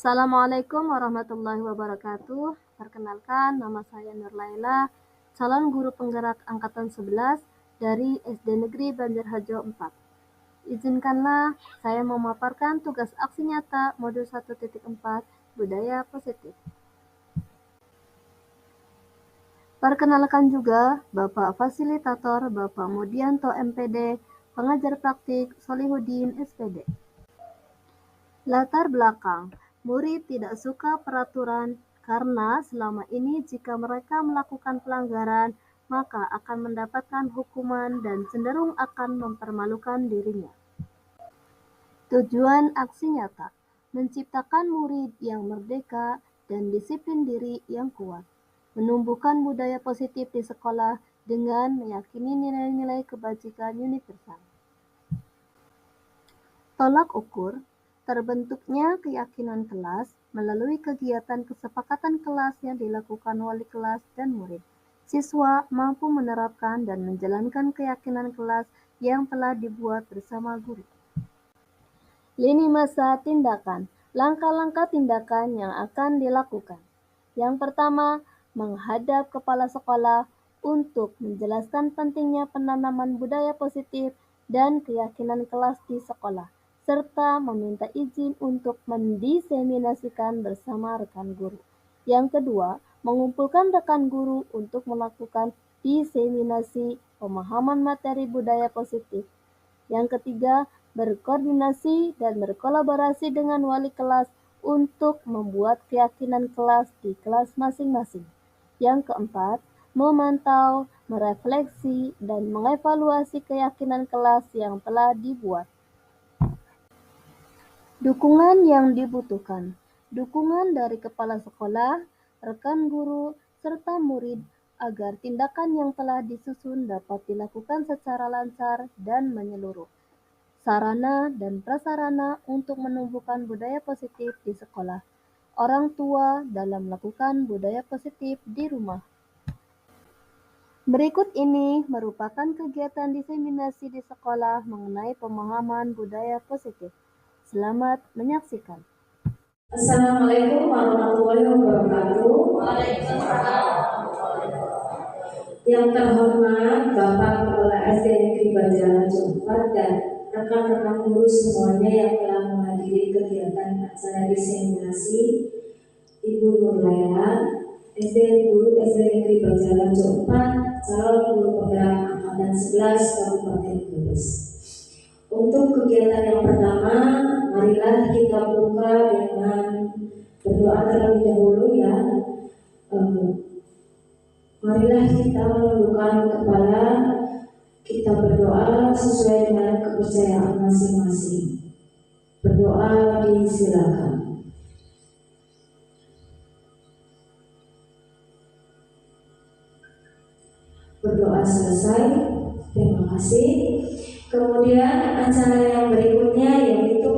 Assalamualaikum warahmatullahi wabarakatuh. Perkenalkan, nama saya Nur Laila, calon guru penggerak angkatan 11 dari SD Negeri Banjarharjo 4. Izinkanlah saya memaparkan tugas aksi nyata modul 1.4 budaya positif. Perkenalkan juga Bapak Fasilitator Bapak Mudianto MPD, pengajar praktik Solihuddin SPD. Latar belakang, murid tidak suka peraturan karena selama ini jika mereka melakukan pelanggaran, maka akan mendapatkan hukuman dan cenderung akan mempermalukan dirinya. Tujuan aksi nyata, menciptakan murid yang merdeka dan disiplin diri yang kuat, menumbuhkan budaya positif di sekolah dengan meyakini nilai-nilai kebajikan universal. Tolak ukur, terbentuknya keyakinan kelas melalui kegiatan kesepakatan kelas yang dilakukan wali kelas dan murid. Siswa mampu menerapkan dan menjalankan keyakinan kelas yang telah dibuat bersama guru. Lini masa tindakan, langkah-langkah tindakan yang akan dilakukan. Yang pertama, menghadap kepala sekolah untuk menjelaskan pentingnya penanaman budaya positif dan keyakinan kelas di sekolah, serta meminta izin untuk mendiseminasikan bersama rekan guru. Yang kedua, mengumpulkan rekan guru untuk melakukan diseminasi pemahaman materi budaya positif. Yang ketiga, berkoordinasi dan berkolaborasi dengan wali kelas untuk membuat keyakinan kelas di kelas masing-masing. Yang keempat, memantau, merefleksi, dan mengevaluasi keyakinan kelas yang telah dibuat. Dukungan yang dibutuhkan. Dukungan dari kepala sekolah, rekan guru, serta murid agar tindakan yang telah disusun dapat dilakukan secara lancar dan menyeluruh. Sarana dan prasarana untuk menumbuhkan budaya positif di sekolah. Orang tua dalam melakukan budaya positif di rumah. Berikut ini merupakan kegiatan diseminasi di sekolah mengenai pemahaman budaya positif. Selamat menyaksikan. Assalamualaikum warahmatullahi wabarakatuh. Yang terhormat Bapak Kepala SD Negeri Banjarharjo 4 dan rekan-rekan guru semuanya yang telah menghadiri kegiatan acara diseminasi, Ibu Nur Laila, Guru SD Negeri Banjarharjo 4, calon guru penggerak angkatan 11 Kabupaten Brebes. Untuk kegiatan yang pertama, marilah kita buka dengan berdoa terlebih dahulu ya. Marilah kita menundukkan kepala, kita berdoa sesuai dengan kepercayaan masing-masing. Berdoa disilakan. Berdoa selesai, terima kasih. Kemudian acara yang berikutnya yaitu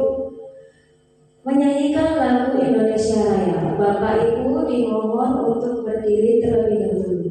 menyanyikan lagu Indonesia Raya. Bapak Ibu dimohon untuk berdiri terlebih dahulu.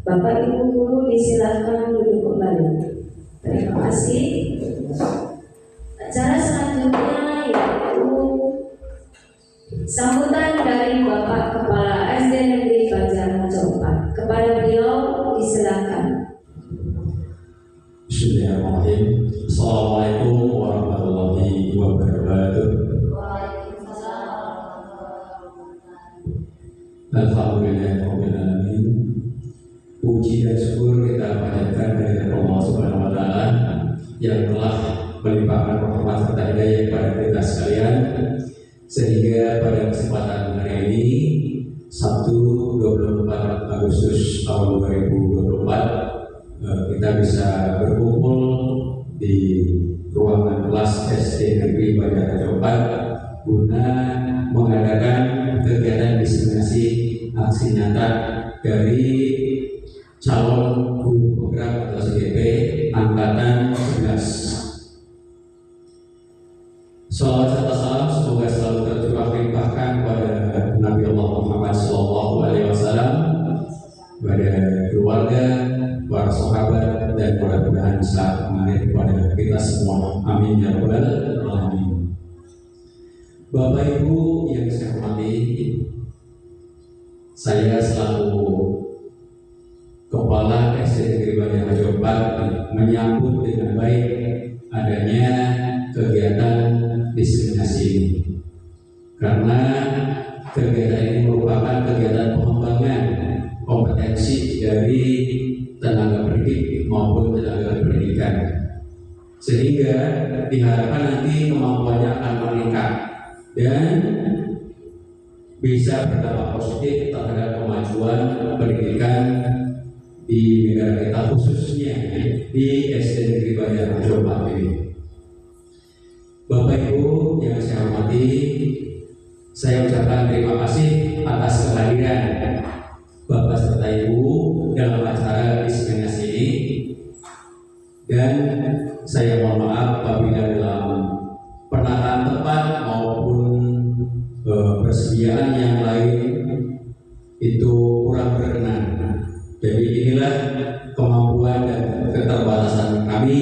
Bapak Ibu guru disilakan duduk kembali. Terima kasih. Acara selanjutnya yaitu sambutan dari Bapak Kepala SD Negeri Banjar Raja 4. Kepada beliau disilakan. Bismillahirrahmanirrahim. Assalamualaikum warahmatullahi wabarakatuh. Alhamdulillahirrahmanirrahim. Puji dan syukur kita panjatkan dari Allah Subhanahu wa Ta'ala yang telah melimpahkan rahmat serta hidayah kepada kita sekalian, sehingga pada kesempatan hari ini Sabtu 24 Agustus tahun 2024 kita bisa berkumpul di ruangan kelas SD Negeri Banjar Raja 4 guna mengadakan kegiatan diseminasi aksi nyata dari calon guru penggerak atau CGP angkatan 11. Salawat serta salam semoga selalu tercurah limpahkan kepada Nabi Allah Muhammad SAW, kepada keluarga, para sahabat, dan mudah-mudahan bisa mengalir kepada kita semua. Amin ya rabbal alamin. Bapak Ibu yang saya hormati, saya selaku Kepala SD Negeri Banjar Raja 4 menyambut dengan baik adanya kegiatan diseminasi ini, karena kegiatan ini merupakan kegiatan pengembangan kompetensi dari tenaga pendidik maupun tenaga pendidikan, sehingga diharapkan nanti kemampuannya akan meningkat dan bisa berdampak positif terhadap kemajuan pendidikan di negara kita, khususnya di SD Negeri Banjar Raja 4 ini. Bapak Ibu yang saya hormati, saya ucapkan terima kasih atas kehadiran Bapak serta Ibu dalam acara diseminasi ini, dan saya mohon maaf apabila dalam penataan tempat maupun persediaan yang lain itu kurang berkenan. Jadi inilah kemampuan dan keterbatasan kami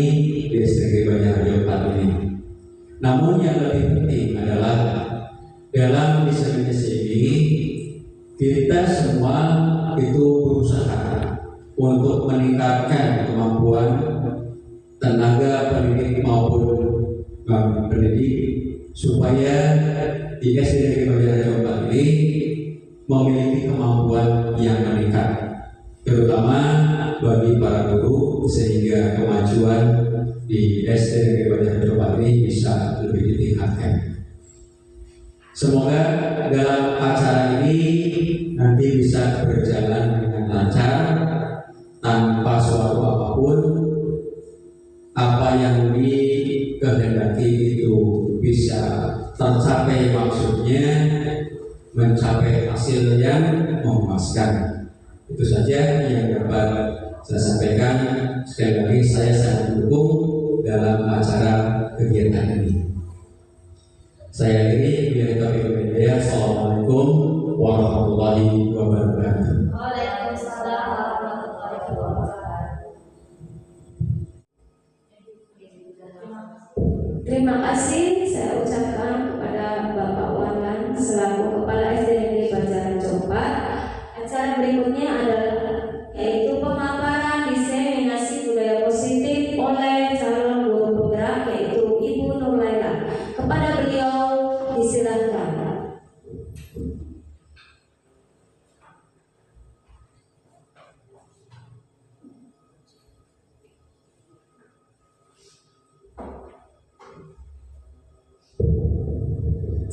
di SD Banjar Raja 4 ini. Namun yang lebih penting adalah dalam diseminasi ini kita semua itu berusaha untuk meningkatkan kemampuan tenaga pendidik maupun pendidik supaya di SD Negeri Banjar Raja 4 ini memiliki kemampuan yang meningkat, terutama bagi para guru, sehingga kemajuan di SD Negeri Banjar Raja 4 ini bisa lebih ditingkatkan. Semoga dalam acara ini nanti bisa berjalan dengan lancar tanpa suatu apapun. Apa yang dikehendaki itu bisa tercapai, maksudnya mencapai hasil yang memuaskan. Itu saja yang dapat saya sampaikan. Sekali lagi saya sangat mendukung dalam acara kegiatan ini. Saya ini Biar Taufiq Hidayah. Assalamualaikum warahmatullahi wabarakatuh. Waalaikumsalam warahmatullahi wabarakatuh. Terima kasih saya ucapkan kepada Bapak Walan selaku Kepala SD Negeri Banjar Raja 4. Acara berikutnya adalah yaitu pemaparan diseminasi budaya positif oleh calon guru penggerak yaitu Ibu Nur Laila. Kepada beliau disilakan.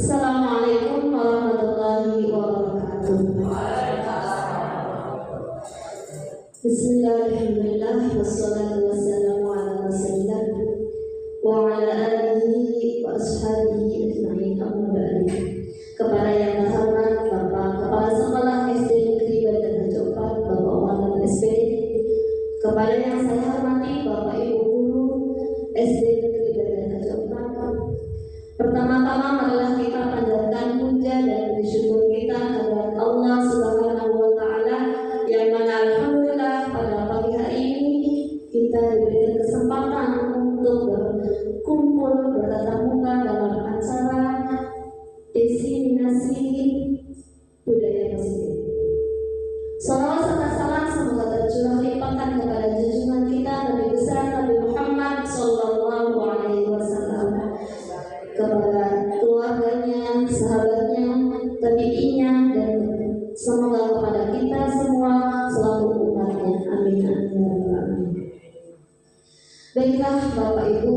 Assalamualaikum warahmatullahi wabarakatuh. Bismillahirrahmanirrahim. Wassalatu wassalamu ala rasulillah wa ala alihi wa ashabihi ajma'in. Amma ba'du. Kepada yang terhormat Bapak Kepala Sekolah SD Negeri Banjar Raja 4, Bapak Walan SPD. Kepada yang saya hormati Bapak Ibu guru SD Negeri Banjar Raja 4. Pertama-tama marilah kita panjatkan puja dan bersyukur kita kepada Allah Subhanahu wa Ta'ala, yang mana alhamdulillah diseminasi budaya positif. Salawat serta salam semoga tercurah limpahkan kepada junjungan kita Nabi besar Nabi Muhammad Sallallahu Alaihi Wasallam, kepada keluarganya, sahabatnya, tabi'inya, dan semoga kepada kita semua selalu umatnya. Amin. Baiklah Bapak Ibu,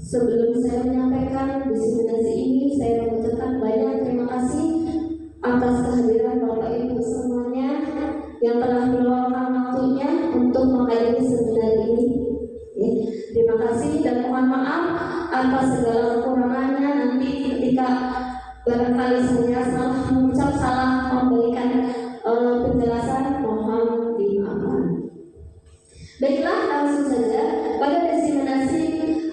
sebelum saya menyampaikan diseminasi ini, saya mengucapkan banyak terima kasih atas kehadiran Bapak Ibu semuanya yang telah meluangkan waktunya untuk menghadiri seminar ini. Terima kasih dan mohon maaf atas segala kekurangannya nanti ketika barangkali saya salah mengucap, salah memberikan penjelasan, mohon dimaafkan. Baiklah, langsung saja pada diseminasi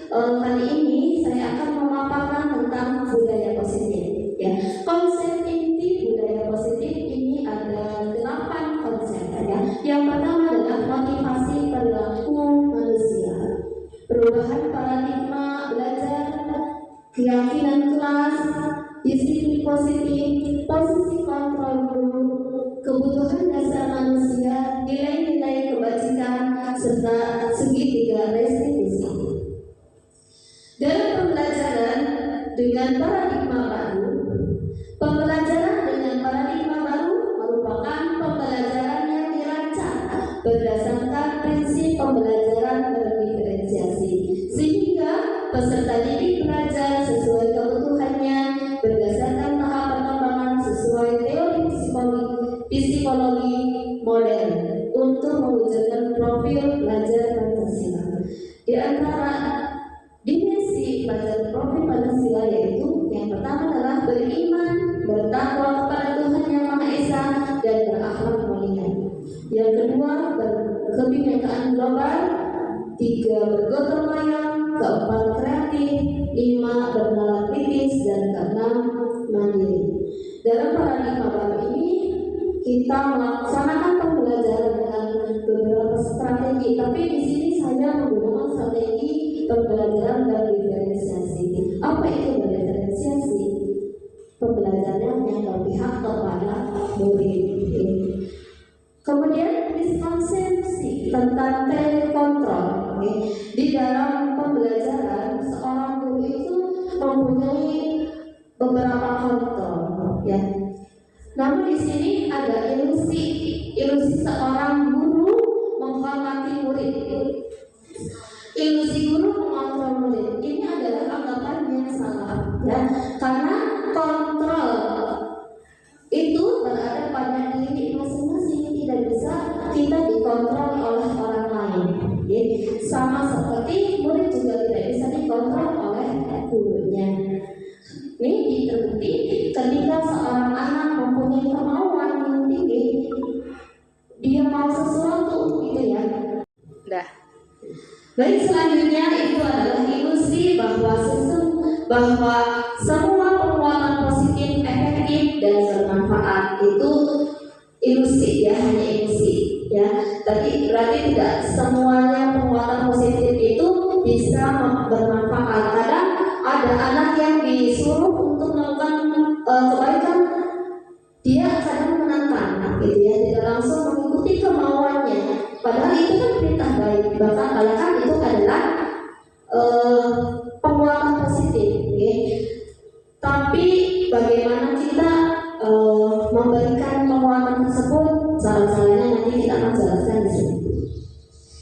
kali ini saya akan memaparkan tentang budaya positif. Ya, konsep inti budaya positif ini ada 8 konsep. Ya. Yang pertama adalah motivasi perilaku manusia, perubahan paradigma belajar, keyakinan kelas, disiplin positif, posisi kontrol guru, kebutuhan dasar manusia, nilai-nilai kebajikan, serta segitiga restitusi. Dalam pembelajaran dengan paradigma baru, pembelajaran dengan paradigma baru merupakan pembelajaran yang dirancang berdasarkan prinsip pembelajaran berdiferensiasi, sehingga peserta didik belajar sesuai kebutuhannya berdasarkan tahap perkembangan sesuai teori psikologi modern untuk mewujudkan profil belajar Pancasila. Di antara dimensi belajar profil Pancasila yaitu yang pertama adalah beriman, bertakwa kepada Tuhan Yang Maha Esa, dan berakhlak mulia. Yang kedua, kebinekaan global. 3, bergotong royong. 4, kreatif. 5, bernalar kritis. Dan 6, mandiri. Dalam paradigma baru ini kita melaksanakan pembelajaran dengan beberapa strategi, tapi di sini saya menggunakan strategi pembelajaran berdiferensiasi. Apa itu berdiferensiasi? Pembelajaran yang berpihak kepada murid. Kemudian miskonsepsi tentang telekontrol. Di dalam pembelajaran seorang guru itu mempunyai beberapa kontrol, ya. Namun di sini ada ilusi seorang guru menghormati murid. Ilusi guru mengontrol murid. Ini adalah anggapan yang salah, ya. Karena kontrol itu berada pada diri masing-masing, tidak bisa kita dikontrol oleh orang lain. Ya. Sama seperti murid juga tidak bisa dikontrol oleh gurunya. Ini terbukti ketika seorang anak mempunyai kemauan yang tinggi, dia mau sesuatu, gitu ya. Baik, selanjutnya itu adalah ilusi bahwa semua penguatan positif, efektif, dan bermanfaat. Itu ilusi, ya, hanya ilusi, ya. Tadi berarti tidak semuanya penguatan positif itu bisa bermanfaat. Kadang ada anak yang disuruh untuk melakukan kebaikan, dia kadang menantang, gitu ya, tidak langsung mengikuti kemauannya. Padahal itu kan perintah baik, bahkan itu adalah penguatan positif, ya. Tapi bagaimana kita memberikan penguatan tersebut, cara-caranya nanti kita akan jelaskan di sini.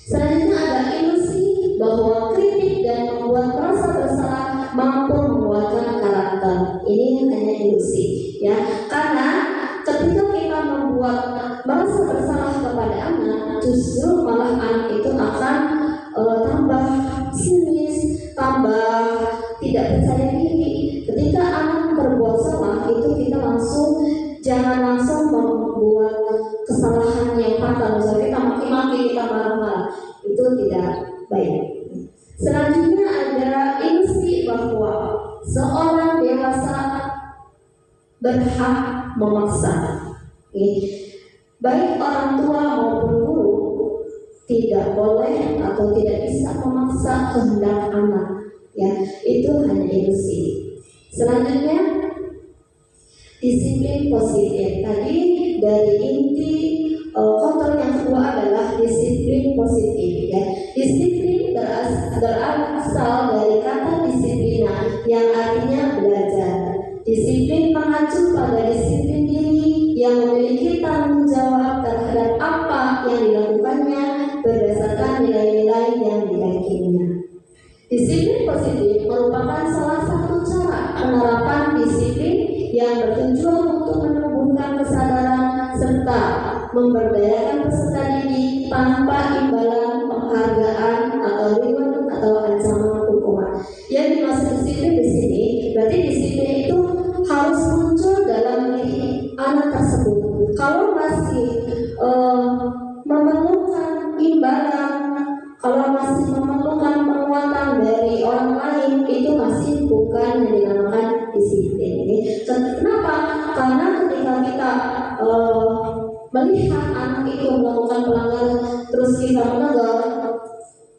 Selanjutnya ada ilusi bahwa kritik dan membuat merasa bersalah mampu menguatkan karakter. Ini hanya ilusi, ya. Karena ketika kita membuat merasa bersalah kepada anak, justru malah anak itu akan tambah sinis, tambah tidak percaya diri. Ketika anak berbuat salah, itu kita jangan langsung membuat kesalahan yang fatal. Misalnya kita maki-maki, kita marah-marah, itu tidak baik. Selanjutnya ada ilusi bahwa seorang dewasa berhak memaksa. Baik orang tua maupun guru tidak boleh atau tidak bisa memaksa kehendak anak, ya. Itu hanya ilusi. Selanjutnya Disiplin positif. Tadi dari inti kontrol yang kedua adalah disiplin positif. Ya. Disiplin berasal dari kata disiplina yang artinya belajar. Disiplin mengacu pada disiplin diri yang memiliki tanggung jawab terhadap apa yang dilakukannya berdasarkan nilai-nilai yang diyakininya. Disiplin positif merupakan salah satu cara penerapan disiplin yang bertujuan untuk menumbuhkan kesadaran serta memberdayakan peserta didik tanpa imbalan penghargaan atau reward atau ancaman hukuman. Yang dimaksud disiplin di sini berarti disiplin itu harus muncul dalam diri anak tersebut. Kalau masih memerlukan imbalan, kalau masih memerlukan penguatan dari orang lain, itu masih bukan yang dinamakan disiplin. Kenapa? Karena ketika kita melihat anak itu melakukan pelanggaran, terus kita menegur,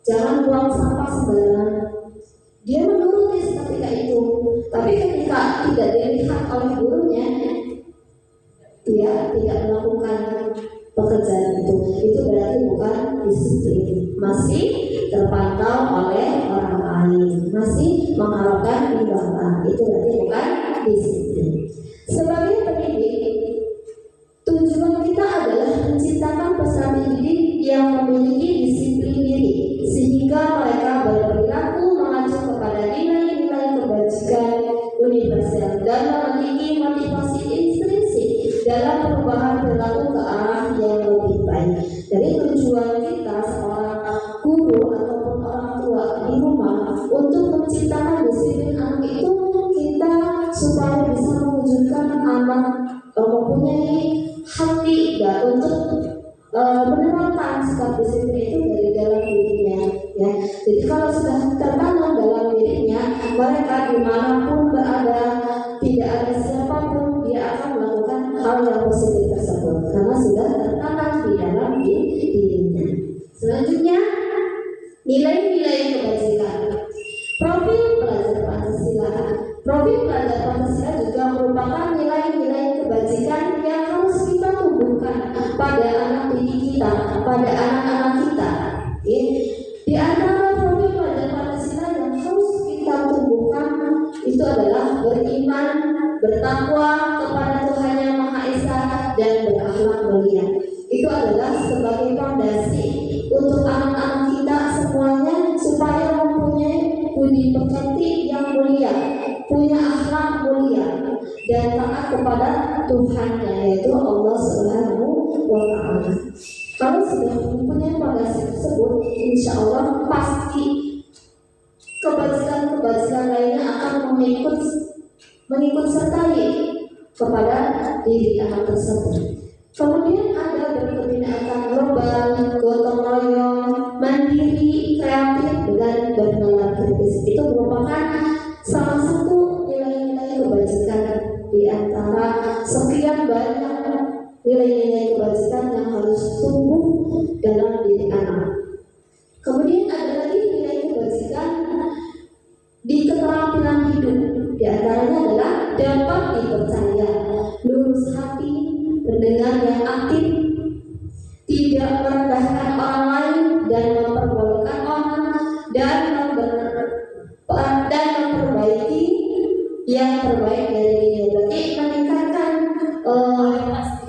jangan buang sampah sembarangan, dia menuruti ketika itu. Tapi ketika tidak dilihat oleh gurunya, dia tidak melakukan pekerjaan itu berarti bukan disiplin, masih terpantau oleh orang lain, masih mengharapkan imbalan, itu berarti bukan disiplin. Sebagai pendidik, tujuan kita adalah menciptakan peserta didik yang memiliki disiplin diri, sehingga mereka berperilaku mengacu kepada nilai-nilai kebajikan universal dan memiliki motivasi intrinsik dalam perubahan perilaku ke arah yang lebih baik. Jadi tujuan kita seorang guru ataupun orang tua di rumah untuk menciptakan disiplin anak itu kita supaya bisa mewujudkan anak mempunyai hati untuk menerapkan sikap disiplin itu dari dalam dirinya. Ya. Jadi kalau sudah tertanam dalam dirinya, mereka dimanapun berada, tidak ada siapapun, dia akan melakukan hal yang positif tersebut karena sudah tertanam di dalam dirinya. Selanjutnya, nilai-nilai kebajikan. Profil pelajar Pancasila. Profil pelajar Pancasila juga merupakan nilai-nilai kebajikan yang harus kita tumbuhkan pada anak didik kita, pada anak-anak kita. Ya. Di antara profil pelajar Pancasila yang harus kita tumbuhkan itu adalah beriman, bertakwa kepada Tuhan Yang Maha Esa, dan berakhlak mulia. Itu adalah sebagai fondasi untuk anak-anak kita semuanya supaya mempunyai budi pekerti yang mulia, punya akhlak mulia, dan taat kepada Tuhan, yaitu Allah Subhanahu wa Ta'ala. Kalau sudah mempunyai fondasi tersebut, insya Allah pasti kebajikan-kebajikan lainnya akan mengikut sertai kepada diri anak tersebut. Kemudian ada berkebinekaan global, gotong royong, mandiri, kreatif, dan bernalar kritis. Itu merupakan salah satu nilai-nilai kebajikan di antara sekian banyak nilai-nilai kebajikan yang harus tumbuh dalam diri anak. Kemudian ada lagi nilai kebajikan di keterampilan hidup. Di antaranya adalah dapat dipercaya, lurus hati, pendengar yang aktif, tidak merendahkan orang lain dan memperbolehkan orang, dan memperbaiki yang terbaik dari diri. Berarti meningkatkan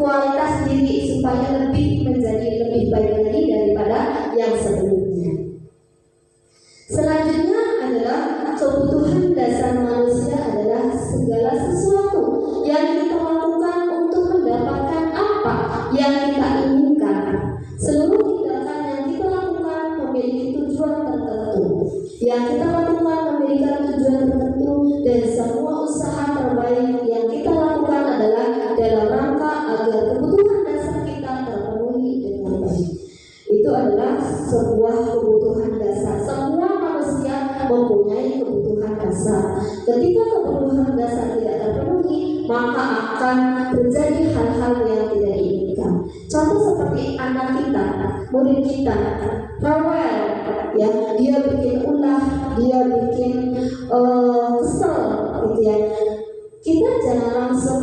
kualitas diri supaya menjadi lebih baik lagi daripada yang sebelumnya. Selanjutnya adalah kebutuhan dasar manusia adalah segala sesuatu yang kita lakukan untuk mendapatkan apa yang kita inginkan. Seluruh tindakan yang kita lakukan memiliki tujuan tertentu. Yang kita lakukan memiliki tujuan tertentu, dan semua usaha terbaik yang kita lakukan adalah dalam rangka agar kebutuhan dasar kita terpenuhi dengan baik. Itu adalah sebuah kebutuhan dasar. Semua manusia mempunyai kebutuhan dasar. Ketika kebutuhan dasar tidak terpenuhi, maka akan terjadi hal-hal yang tidak diinginkan. Contoh seperti anak kita, murid kita, rewel, ya, dia bikin ulah, dia bikin kesel, gitu ya. Kita jangan langsung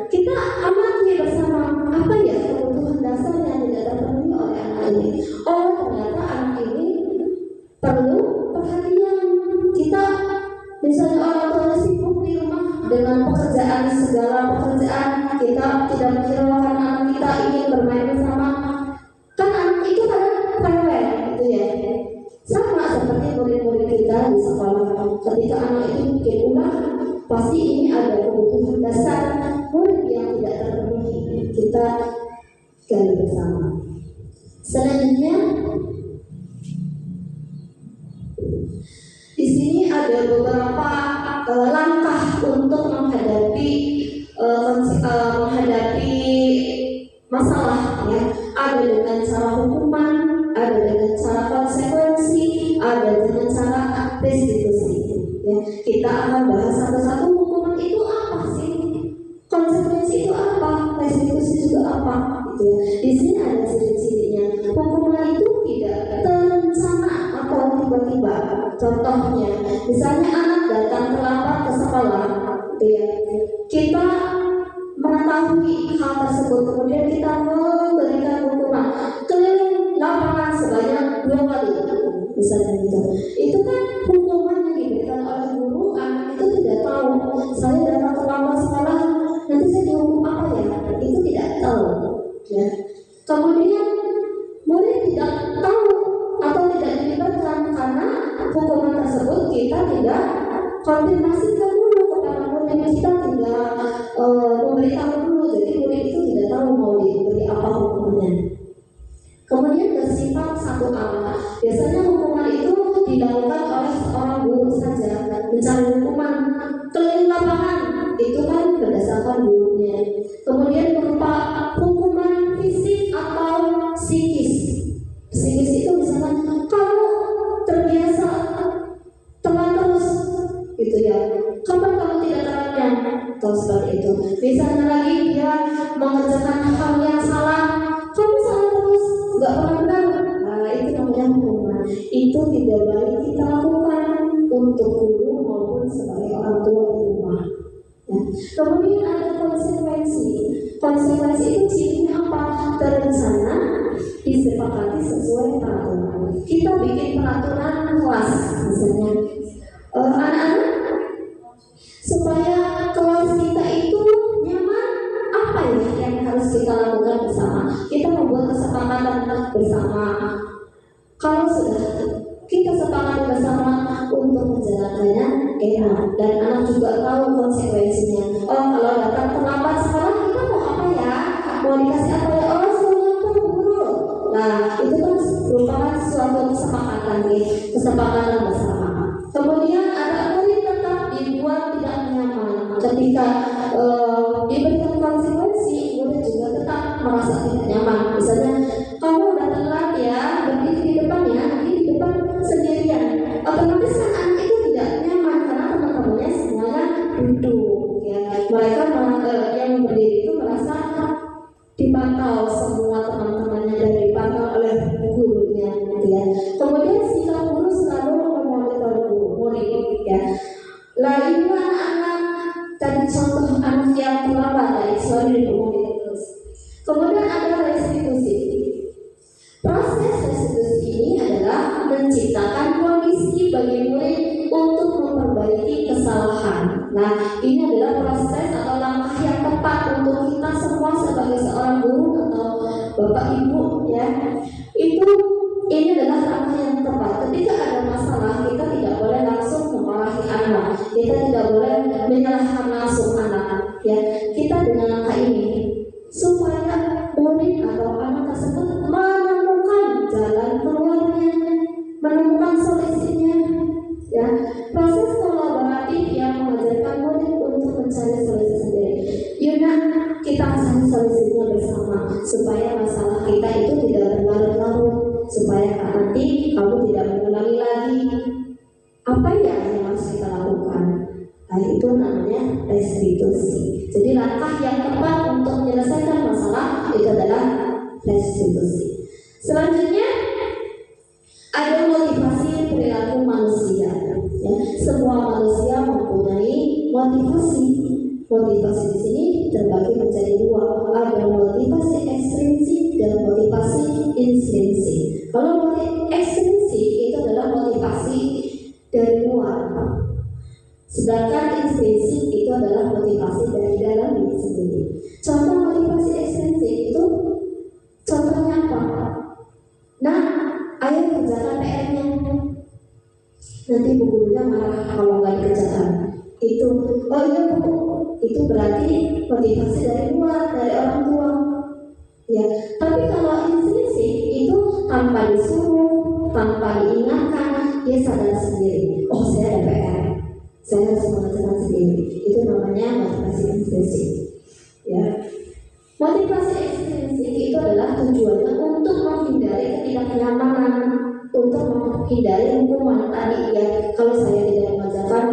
Kita amati bersama apa ya kebutuhan dasar yang tidak terpenuhi oleh anak ini. Oh, ternyata anak ini perlu perhatian. Kita misalnya orang tua sibuk di rumah dengan pekerjaan, segala pekerjaan, kita tidak menghiraukan anak kita ingin bermain bersama. Kan anak itu kadang rewel gitu ya. Sama seperti murid-murid kita di sekolah. Ketika anak itu bikin ulah, pasti ini ada kebutuhan dasar murid yang tidak terpenuhi. Kita gali bersama. Selanjutnya, di sini ada beberapa langkah untuk menghadapi masalah ya. Ada dengan cara hukuman, ada dengan cara konsekuensi, ada dengan cara restitusi ya. Kita akan bahas satu-satu. Hukuman itu apa sih? Konsekuensi itu apa? Restitusi juga apa? Gitu ya. Di sini ada ciri-cirinya. Hukuman itu tidak terencana atau tiba-tiba. Contohnya, misalnya anak datang terlambat ke sekolah, gitu ya. Kita mengetahui hal tersebut, kemudian kita memberikan hukuman keliling lapangan sebanyak 2 kali, misalnya gitu. Itu kan hukuman yang diberikan oleh guru. Anak itu tidak tahu, saya datang terlambat sekolah, nanti saya dihukum apa ya? Itu tidak tahu, ya. Kemudian murid tidak tahu atau tidak dilibatkan karena hukuman tersebut kita tidak konfirmasikan dulu kepada murid, kita tidak memberitahu dulu, jadi murid itu tidak tahu mau diberi apa hukumannya. Kemudian bersifat satu arah. Biasanya hukuman itu dilakukan oleh seorang guru saja, mencari hukuman keliling lapangan, itu kan berdasarkan gurunya. Kemudian berupa hukuman fisik atau psikis. Psikis itu misalkan kamu terbiasa teman terus, gitu ya. Kapan kamu tidak terangnya? Atau seperti itu. Misalnya lagi dia mengerjakan hal yang salah, kamu salah terus, nggak pernah benar. Nah, itu namanya hukuman. Itu tidak baik kita lakukan untuk guru maupun sebagai orang tua di rumah. Ya. Kemudian ada konsekuensi. Konsekuensi itu cirinya apa? Terencana, disepakati sesuai peraturan. Kita bikin peraturan kelas, misalnya anak-anak supaya kelas kita itu nyaman, apa ya yang harus kita lakukan bersama? Kita membuat kesepakatan bersama. Kalau sudah kita sepakati bersama untuk menjalankannya enak, dan anak juga tahu konsekuensinya. Oh, kalau datang terlambat sekolah kita mau apa ya? Mau dikasih apa ya? Oh, suruh guru. Nah, itu kan merupakan suatu kesepakatan nih, kesepakatan bersama. Kemudian ada murid tetap dibuat tidak nyaman ketika diberikan konsekuensi, murid juga tetap merasa tidak nyaman. Misalnya kamu udah telat ya, berdiri di depan ya, nanti di depan sendirian. Otomatis kan anak itu tidak nyaman karena teman-temannya semuanya duduk ya. Mereka yang berdiri itu merasa dipantau semua teman-temannya dan dipantau oleh gurunya ya. Kemudian sikap guru selalu memonitor murid ya. Lainnya anak-anak tadi contoh anak yang terlambat tadi selalu dimonitor terus. Kemudian ada restitusi. Proses restitusi ini adalah menciptakan kondisi bagi murid untuk memperbaiki kesalahan. Nah, ini adalah proses atau langkah yang tepat untuk kita semua sebagai seorang guru atau bapak ibu ya. Ini adalah langkah yang tepat. Ketika ada masalah, kita tidak boleh langsung memarahi anak. Kita tidak boleh menyalahkan langsung anak ya. Kita dengan langkah ini supaya murid atau anak tersebut menemukan jalan keluarnya, menemukan solusinya ya. Proses kolaboratif yang mengajarkan murid untuk mencari solusi sendiri. Yuk kita cari solusinya bersama supaya masalah kita itu tidak berlarut-larut, supaya nanti kamu tidak mengulangi lagi. Apa ya yang harus kita lakukan? Nah, itu namanya restitusi. Jadi langkah yang tepat untuk menyelesaikan masalah itu adalah restitusi. Selanjutnya ada motivasi perilaku manusia. Ya, semua manusia mempunyai motivasi. Motivasi di sini dua, ada motivasi ekstrinsik dan motivasi intrinsik. Kalau motivasi ekstrinsik itu adalah motivasi dari luar, sedangkan intrinsik itu adalah motivasi dari dalam diri sendiri. Contoh motivasi ekstrinsik itu contohnya apa? Nah, ayo kerjakan PR-nya. Nanti bu gurunya marah kalau nggak dikerjakan. Itu, oh iya bu, itu berarti motivasi dari luar, dari orang tua. Ya, tapi kalau intrinsik itu tanpa disuruh, tanpa diingatkan, dia sadar sendiri. Oh, saya ada PR, saya harus mengerjakan sendiri. Itu namanya motivasi intrinsik. Ya, motivasi ekstrinsik itu adalah tujuannya untuk menghindari ketidaknyamanan, untuk menghindari hukuman tadi ya. Kalau saya tidak mengerjakan,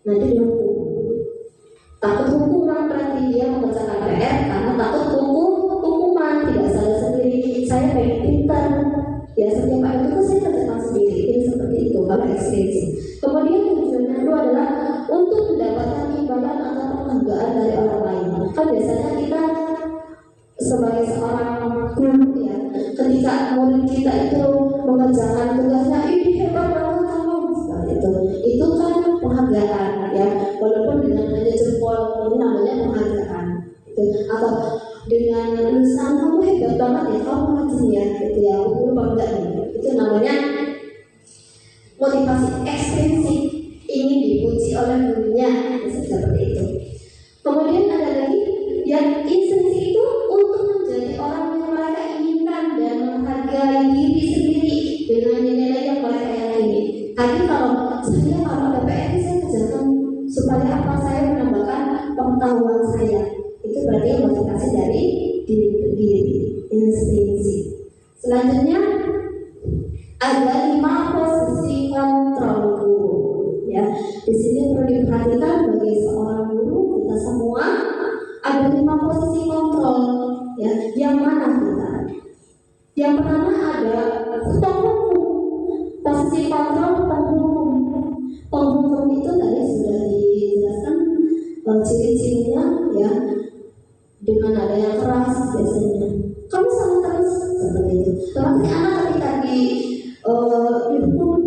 nanti dihukum. Takut hukuman, berarti dia mengerjakan PR karena takut hukuman, tidak sadar sendiri. Saya pengen pintar, ya setiap hari itu saya kerjakan sendiri. Ini seperti itu kalau ekstrinsik. Kemudian tujuan yang kedua adalah untuk mendapatkan imbalan atau penghargaan dari orang lain. Kan biasanya kita sebagai seorang guru ya, ketika murid kita itu mengerjakan tugasnya, ini hebat banget kamu, seperti itu kan penghargaan ya, walaupun dengan hanya jempol, ini namanya penghargaan gitu. Atau dengan tulisan kamu hebat banget ya, kamu rajin ya, gitu ya, guru bangga nih, itu namanya motivasi ekstrinsik, ingin dipuji oleh gurunya, seperti itu. Kemudian ada lagi yang intrinsik itu untuk menjadi orang yang mereka inginkan dan menghargai diri sendiri dengan nilai yang mereka yakini. Tadi kalau ada PR saya kerjakan supaya apa, saya menambahkan pengetahuan saya. Itu berarti motivasi dari diri sendiri, intrinsik. Selanjutnya ada 5 posisi kontrol guru. Ya, di sini perlu diperhatikan bagi seorang guru kita semua ada 5 posisi kontrol. Ya, yang mana kita? Yang pertama ada penghukum. Posisi kontrol penghukum. Penghukum itu tadi sudah dijelaskan ciri-cirinya ya, dengan ada yang keras biasanya. Kamu sama terus seperti itu. Tapi anak ketika dihukum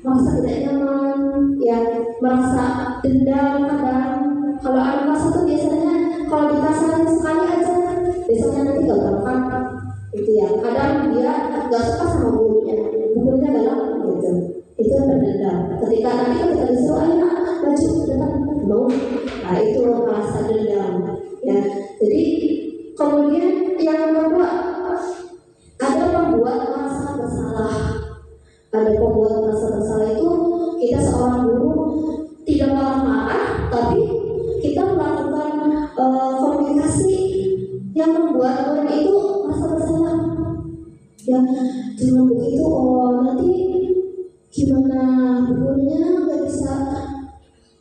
merasa tidak nyaman, ya merasa dendam kadang. Kalau anak kelas itu biasanya kalau dikasarin sekali aja, biasanya nanti gak gampang, itu ya. Kadang dia gak suka sama gurunya galak gitu. Itu berdendam. Ketika disuruh ayo nak maju depan mau, nah itu merasa dendam. Ya, jadi kemudian yang kedua ada pembuat merasa bersalah. Ada pembuat merasa bersalah itu kita seorang guru tidak marah-marah, tapi kita melakukan komunikasi yang membuat murid itu merasa bersalah. Ya, jangan begitu. Oh, nanti gimana gurunya nggak bisa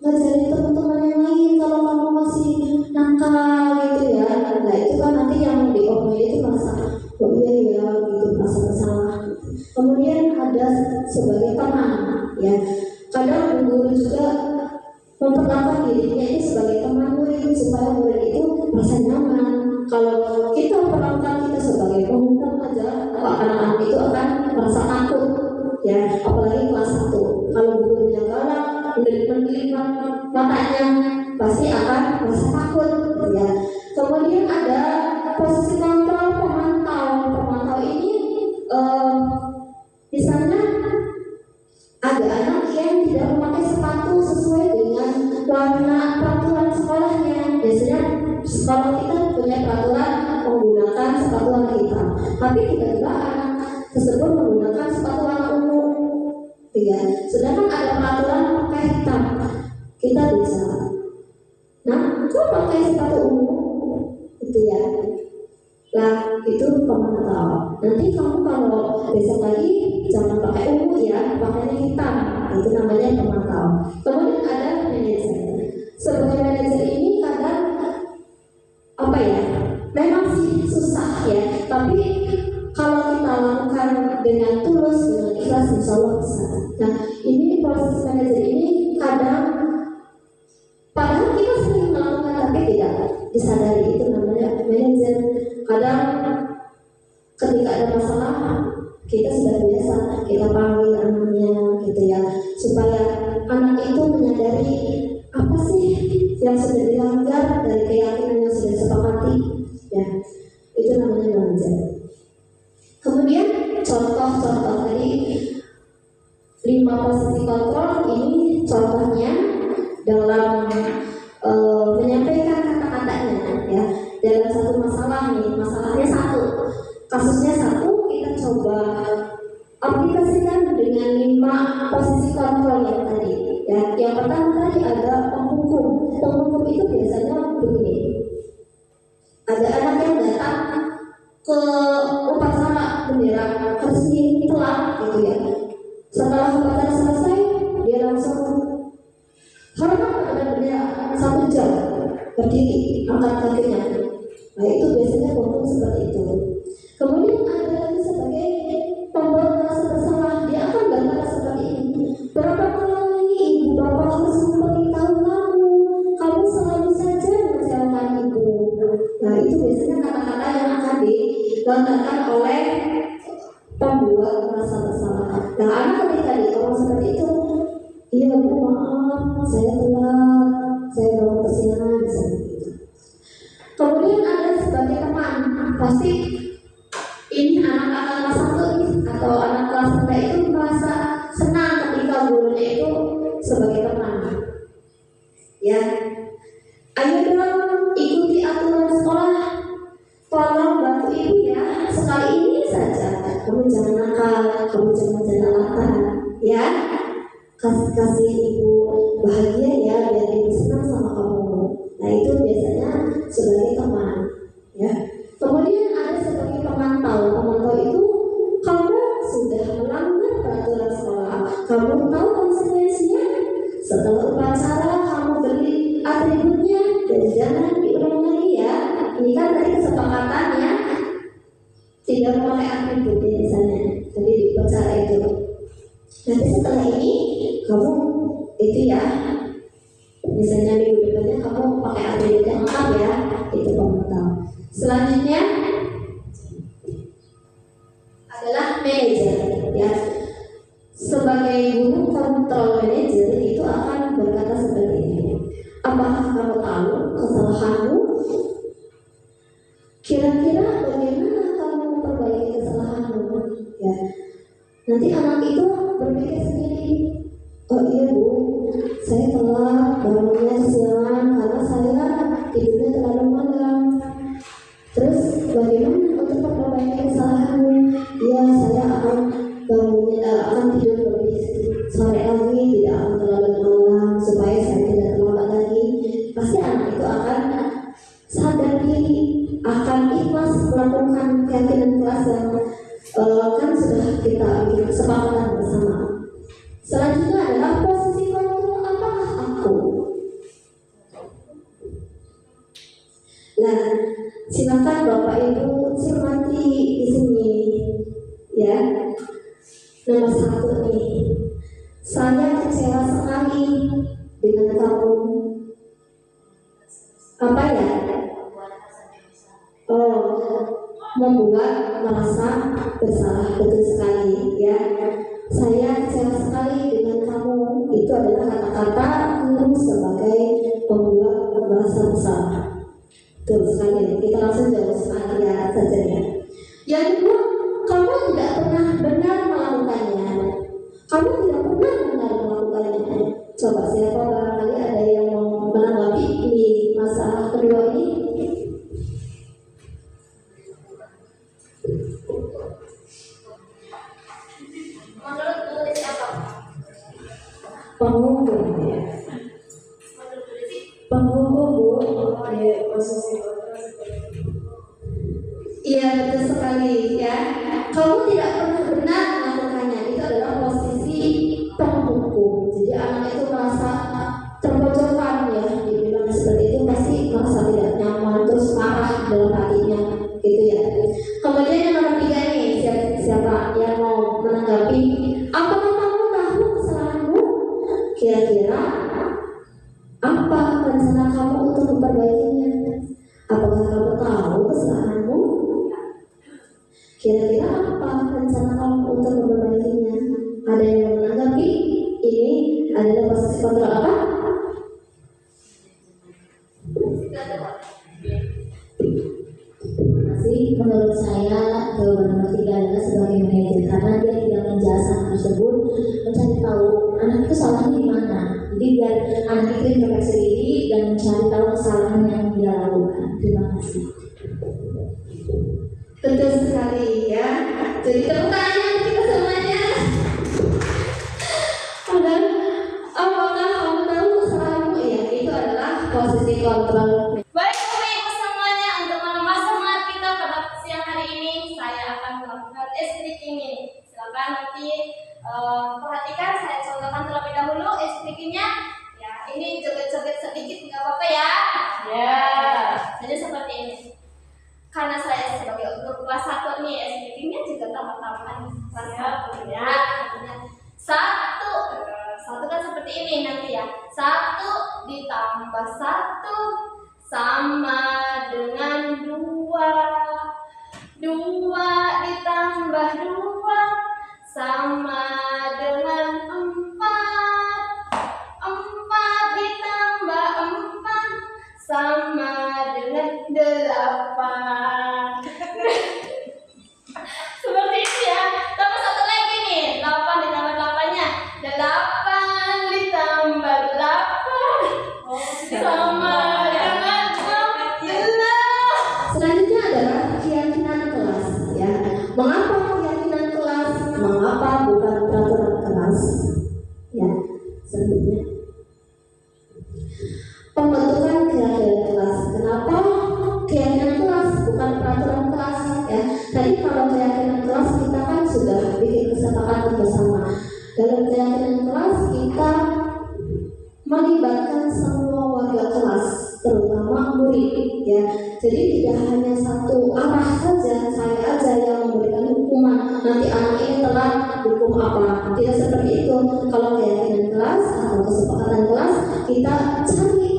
ngajarin teman-teman yang lain kalau kamu masih nakal gitu ya. Nah itu kan nanti yang diomongin itu merasa oh iya ya gitu, merasa bersalah. Kemudian ada sebagai teman ya, kadang guru juga memperlakukan dirinya ini sebagai teman murid supaya murid itu merasa nyaman. Kalau kita memperlakukan kita sebagai penghukum aja, anak-anak itu akan merasa takut ya, apalagi kelas 1. Kalau gurunya galak, mendelip-mendelip matanya, pasti akan merasa takut ya. Kemudian ada posisi kontrol pemantau. Pemantau ini misalnya ada anak yang tidak memakai sepatu sesuai dengan warna peraturan sekolahnya. Biasanya sekolah kita punya peraturan menggunakan sepatu warna hitam, tapi tiba-tiba anak tersebut menggunakan sepatu warna ungu, ya. Sedangkan ada peraturan pakai hitam, kita bisa. Nah, kok pakai sepatu ungu? Itu ya. Lah, itu pemantau. Nanti kamu kalau besok lagi jangan pakai ungu ya, pakainya hitam. Itu namanya pemantau. Kemudian ada manajer. Sebagai manajer ini kadang apa ya? Memang sih susah ya, tapi kalau kita lakukan dengan tulus, dengan ikhlas, insya Allah bisa. Nah, ini proses manajer ini kadang padahal kita sering melakukan tapi tidak disadari, itu namanya manajer. Kadang ketika ada masalah kita sudah biasa kita panggil anaknya gitu ya, supaya anak itu menyadari apa sih yang sudah dilanggar dari keyakinan yang sudah disepakati ya, itu namanya manajer. Kemudian contoh-contoh tadi 5 posisi kontrol ini contohnya dalam menyampaikan kata-katanya ya, dalam satu masalah nih, masalahnya satu, kasusnya satu, kita coba aplikasikan dengan 5 posisi kontrol yang tadi ya. Yang pertama tadi ada penghukum. Penghukum itu biasanya begini, ada anak yang datang ke upacara bendera harus telat gitu ya. Setelah upacara selesai dia langsung hormat kepada bendera 1 jam berdiri angkat kakinya. Nah itu biasanya penghukum seperti itu. Kemudian ada lagi sebagai pembuat merasa bersalah, dia akan berkata seperti ini, berapa kali ibu bapak harus memberitahu kamu selalu saja mengecewakan ibu. Nah itu biasanya kata-kata yang akan dilontarkan oleh pembuat merasa bersalah. Nah anak ketika ditolong seperti itu, iya bu maaf saya telat, saya bawa kesiangan misalnya gitu. Kemudian ada sebagai teman, pasti ini anak-anak kelas 1 atau anak kelas 3 itu merasa senang ketika gurunya itu sebagai teman ya. Ayo dong ikuti aturan sekolah, tolong bantu ibu ya, sekali ini saja, kamu jangan nakal, kamu jangan nakal ya, kasih ibu bahagia ya, biar ibu senang sama kamu. Nah itu biasanya sebagai teman ya. Kemudian ada sebagai pemantau. Pemantau itu kamu sudah melanggar peraturan sekolah, kamu tahu konsekuensinya. Setelah upacara kamu beli atributnya dan jangan diulang lagi ya. Ini kan tadi kesepakatannya tidak memakai atributnya misalnya, jadi di upacara itu. Nanti setelah ini kamu itu ya, misalnya minggu depannya kamu pakai atribut yang lengkap ya, itu pemantau. Selanjutnya adalah manajer ya. Sebagai guru kontrol manajer itu akan berkata seperti ini, apakah kamu tahu kesalahanmu? Kira-kira bagaimana kamu memperbaiki kesalahanmu ya. Nanti anak itu berpikir sendiri, oh iya bu, saya telat bangunnya siang karena saya tidurnya terlalu malam. Terus bagaimana untuk memperbaiki kesalahanmu? Ya saya akan tidur lebih sore lagi, tidak akan terlalu malam supaya saya tidak terlambat lagi. Pasti anak itu akan sadar diri, akan ikhlas melakukan keyakinan kelas yang kan sudah kita bikin kesepakatan bersama. Selanjutnya adalah posisi kontrol, apakah aku? Nah, silakan Bapak Ibu cermati di sini ya. Nomor 1 nih, saya kecewa sekali dengan kamu. Apa ya? Membuat merasa bersalah, betul sekali ya. Saya kecewa sekali dengan kamu, itu adalah kata-kata guru sebagai pembuat merasa bersalah. Betul sekali, kita langsung jawab sekalian saja ya. Yang kedua, kamu tidak pernah benar melakukannya. Kamu tidak pernah benar melakukannya. Coba siapa barangkali ada yang mau menanggapi di masalah kedua ini? Menurut siapa? Penghukum ya. Penghukum bu, posisi iya betul sekali ya. Kamu tidak pernah benar melakukannya, itu adalah posisi penghukum. Jadi anak itu merasa terpojokkan ya, dibilang seperti itu pasti merasa tidak nyaman, terus marah dalam hatinya gitu ya. Kemudian yang nomor 3 nih, siapa yang mau menanggapi? Apakah kamu tahu kesalahanmu? Kira-kira apa rencana kamu untuk memperbaikinya? Apakah kamu tahu kesalahanmu? Kira-kira apa rencana kamu untuk memperbaikinya? Ada yang mau menanggapi? Ini adalah posisi kontrol apa? Menurut saya jawaban nomor 3 adalah sebagai manajer, karena dia tidak menjasa anak tersebut mencari tahu anak itu salahnya di mana. Jadi biar anak itu introspeksi diri dan mencari tahu kesalahan yang dia lakukan. Terima kasih. Betul sekali ya. Jadi tepuk tangan untuk kita semuanya. Dan apakah kamu tahu kesalahanmu? Ya, itu adalah posisi kontrol. Baik Bapak Ibu semuanya, untuk menambah semangat kita pada siang hari ini, saya akan melakukan speaking ini. Silakan nanti perhatikan, saya contohkan terlebih dahulu speakingnya. Ya, ini joget-joget sedikit nggak apa-apa ya. Ya, jadi seperti ini. Karena saya sebagai guru kelas 1 nih, speakingnya juga tambah-tambahan kelas 1 ya. Satu kan seperti ini nanti ya. 1 ditambah 1 sama dengan 2. 2 ditambah 2 sama dengan 4. 4 ditambah 4 sama dengan 8. Seperti itu ya. Tambah satu lagi nih. 8 ditambah 8-nya. 8 ditambah 8 sama dengan 12. Selanjutnya adalah keyakinan kelas ya. Mengapa keyakinan kelas? Mengapa bukan peraturan kelas? Ya, selanjutnya pembentukan keyakinan kelas. Kenapa keyakinan kelas bukan peraturan kelas? Ya, tadi kalau keyakinan kelas kita kan sudah bikin kesepakatan bersama. Dalam keyakinan kelas kita melibatkan semua warga kelas, terutama murid ya. Jadi tidak hanya satu arah saja, saya aja yang memberikan hukuman, nanti anak ini telah hukum apa. Tidak seperti itu. Kalau keyakinan kelas atau kesepakatan kelas, kita cari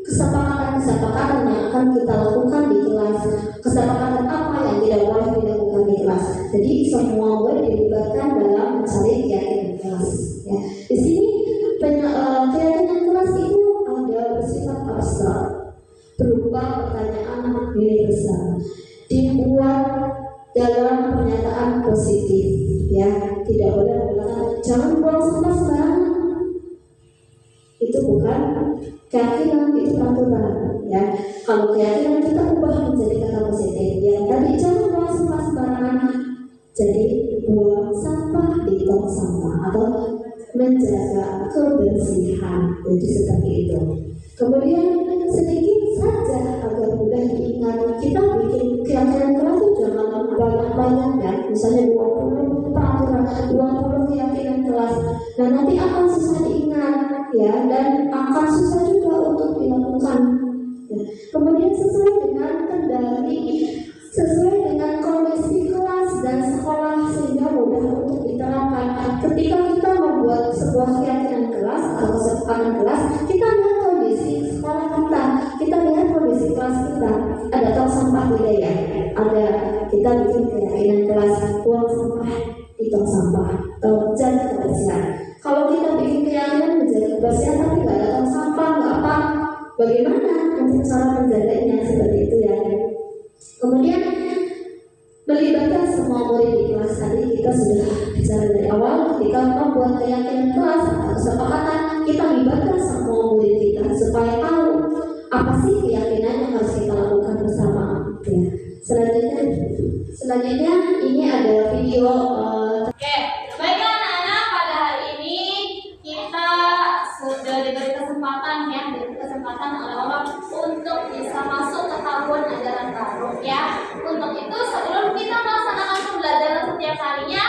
kesepakatan yang akan kita lakukan di kelas. Kesepakatan apa yang tidak boleh dilakukan di kelas. Jadi semua murid dilibatkan dalam mencari keyakinan kelas ya. Di sini keyakinan kelas itu ada bersifat abstrak, berupa pertanyaan universal, dibuat dalam pernyataan positif ya. Tidak boleh mengatakan jangan buang sampah sembarangan. Itu bukan keyakinan, itu peraturan ya. Kalau keyakinan kita ubah menjadi kata positif yang tadi jangan buang sampah sembarangan, jadi buang sampah di tong sampah atau menjaga kebersihan. Jadi seperti itu. Kemudian sedikit saja agar mudah diingat, kita bikin keyakinan kelas itu jangan banyak-banyak ya. Misalnya 20 peraturan, 20 keyakinan kelas. Dan nanti akan susah diingat ya, dan akan susah juga untuk dilakukan. Ya. Kemudian sesuai dengan kendali, sesuai dengan kondisi kelas dan sekolah sehingga mudah untuk diterapkan. Ketika kita membuat sebuah keyakinan kelas atau kesepakatan kelas, kita lihat kondisi sekolah kita lihat kondisi kelas kita. Ada tong sampah tidak ya? Ada. Kita bikin keyakinan kelas buang sampah di tong sampah atau jaga kebersihan. Kalau kita bikin keyakinan menjaga kebersihan tapi nggak ada tong sampah, nggak apa, bagaimana untuk cara menjaganya seperti itu ya? Kemudian melibatkan semua murid di kelas. Tadi kita sudah bicara dari awal, ketika membuat keyakinan kelas atau kesepakatan, kita libatkan semua murid kita supaya tahu apa sih keyakinan yang harus kita lakukan bersama. Ya. Selanjutnya ini ada video. Oke, baiklah anak-anak, pada hari ini kita sudah diberi kesempatan oleh Allah untuk bisa masuk ke tahun ajaran baru ya. Untuk itu sebelum kita melaksanakan pembelajaran setiap harinya,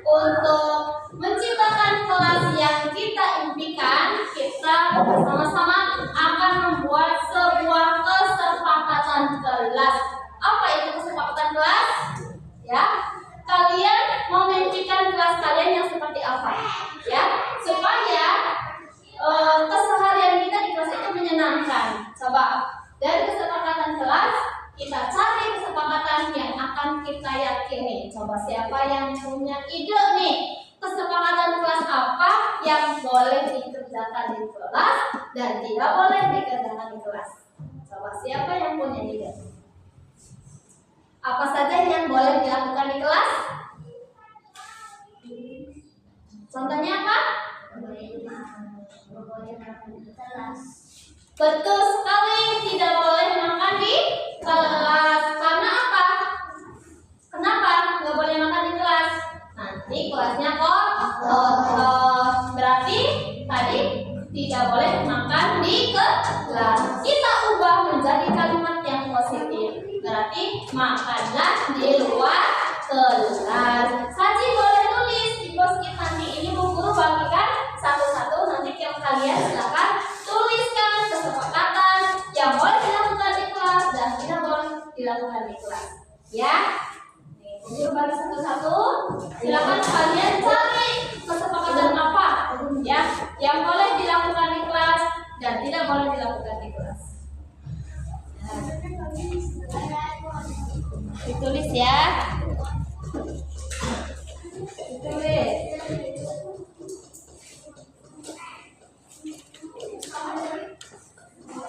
untuk menciptakan kelas yang kita impikan, kita bersama-sama akan membuat sebuah kesepakatan kelas. Apa itu kesepakatan kelas? Ya, kalian memimpikan kelas kalian yang seperti apa? Ya, supaya keseharian kita di kelas itu menyenangkan. Coba Dari kesepakatan kelas, kita cari kesepakatan yang akan kita yakini. Coba siapa yang punya ide nih? Kesepakatan kelas apa yang boleh dikerjakan di kelas dan tidak boleh dikerjakan di kelas? Coba siapa yang punya ide? Apa saja yang boleh dilakukan di kelas? Contohnya apa? Betul sekali, tidak boleh makan di kelas. Karena apa? Kenapa nggak boleh makan di kelas? Nanti kelasnya kotor. Berarti tadi tidak boleh makan di kelas. Kita ubah menjadi kalimat yang positif. Berarti makanlah di luar kelas. Saji boleh tulis di post-it nanti. Ini Bu Guru bagikan satu-satu. Nanti kalian silakan tuliskan kesepakatan yang boleh dilakukan di kelas dan tidak boleh dilakukan di kelas. Ya. Nih, Bu Guru bagi satu-satu. Silakan kalian cari kesepakatan apa ya yang boleh dilakukan di kelas dan tidak boleh dilakukan di kelas. Ditulis ya. Ditulis.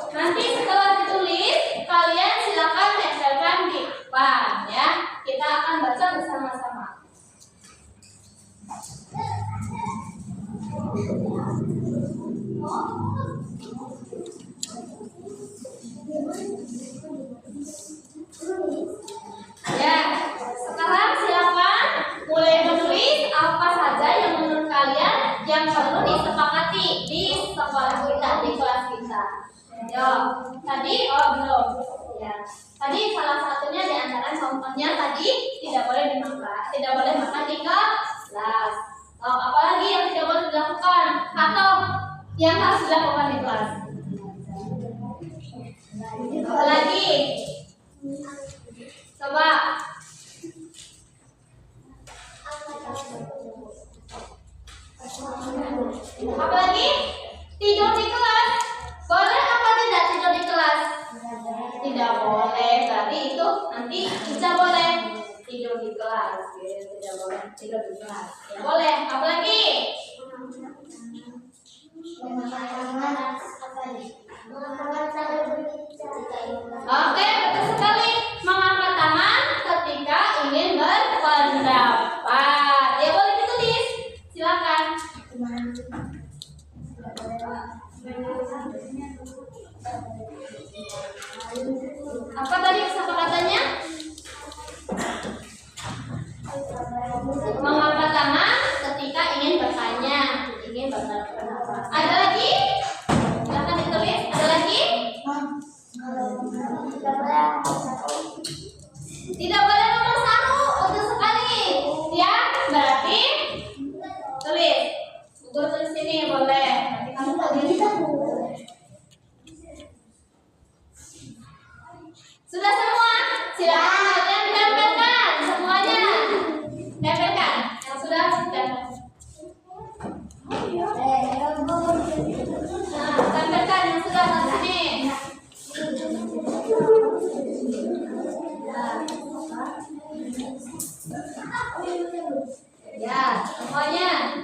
Nanti setelah ditulis, kalian silakan tempelkan di depan ya. Kita akan baca bersama-sama. Ya, sekarang silakan mulai menulis apa saja yang menurut kalian yang perlu disepakati di sekolah kita, di kelas kita. Yo, tadi belum. Ya, tadi salah satunya di antara contohnya tadi tidak boleh makan di kelas. Apalagi yang tidak boleh dilakukan atau yang harus dilakukan di kelas. Apalagi? Coba. Apalagi? Tidur di kelas. Boleh apa tidak tidur di kelas? Tidak boleh. Berarti itu nanti tidak boleh tidur di kelas. Tidak boleh tidur di kelas. Ya boleh. Apalagi? Oke, betul sekali. Mengangkat tangan ketika ingin berpendapat. Ya boleh ditulis. Silakan. Apa tadi kesepakatannya? Mengangkat tangan ketika ingin bertanya, ingin berpendapat. Ada lagi? Silakan ditulis. Ada lagi? Tidak boleh nomor 1. Betul sekali. Ya, berarti tulis. Guru tulis sini boleh. Nanti kamu tulis. Sudah semua? Silakan kalian tempelkan semuanya. Tempelkan. Yang sudah tempelkan. Nah, tempelkan yang sudah di sini. Ya, semuanya.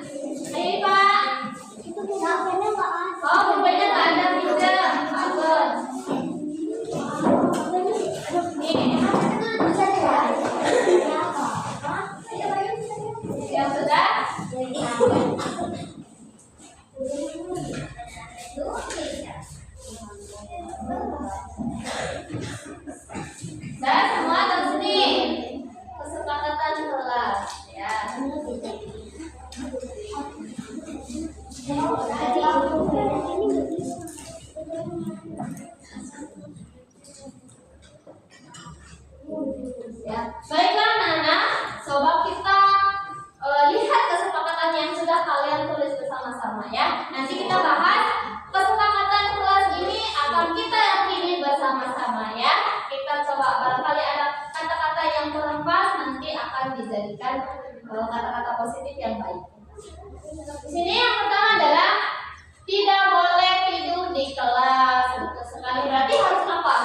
Ini Pak. Oh, pulpennya nggak ada tidak. Bagus. Nih. Yang sudah. Dan semua di sini kesepakatan kelas ya. Ya, baiklah anak-anak, coba kita lihat kesepakatan yang sudah kalian tulis bersama-sama ya. Nanti kita bahas kesepakatan kelas ini akan kita yakini bersama-sama ya. Kita coba barangkali ada kata-kata yang kurang pas, nanti akan dijadikan kata-kata positif yang baik. Di sini yang pertama adalah tidak boleh tidur di kelas. Betul sekali. Berarti harus apa?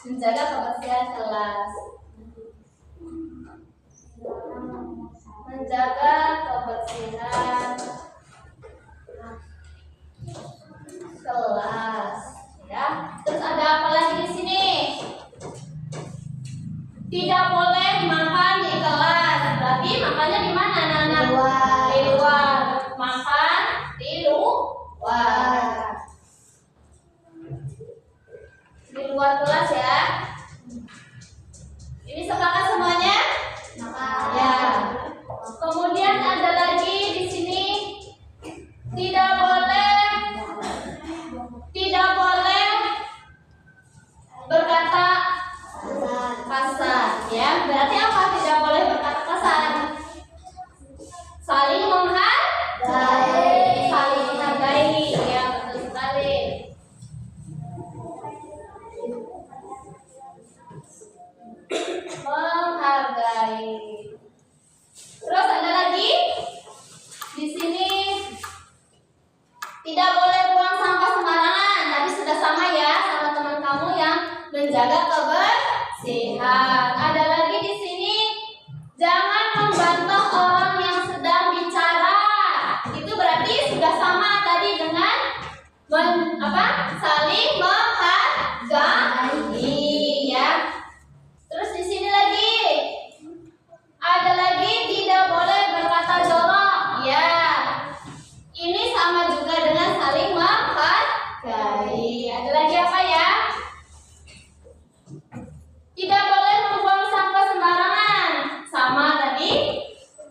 menjaga kebersihan kelas. Menjaga kebersihan kelas, ya. Terus ada apa lagi di sini? Tidak boleh makan di kelas. Berarti makannya di mana, anak-anak? Di luar. Makan di luar. Di luar kelas ya. Ini sepakat semuanya? Ya. Kemudian ada lagi di sini tidak boleh berkata kasar, ya. Berarti apa? Tidak boleh berkata kasar. Saling menghargai, ya, betul sekali. Menghargai. Terus ada lagi di sini tidak boleh buang sampah sembarangan. Tadi sudah sama ya sama teman kamu yang menjaga kebersihan. Ada lagi di sini jangan membantah orang yang sedang bicara. Itu berarti sudah sama tadi dengan saling menghargai, ya. Terus di sini lagi ada lagi tidak boleh berkata jorok, ya. Ini sama juga dengan saling menghargai. Ada lagi apa ya? Tidak boleh membuang sampah sembarangan. Sama tadi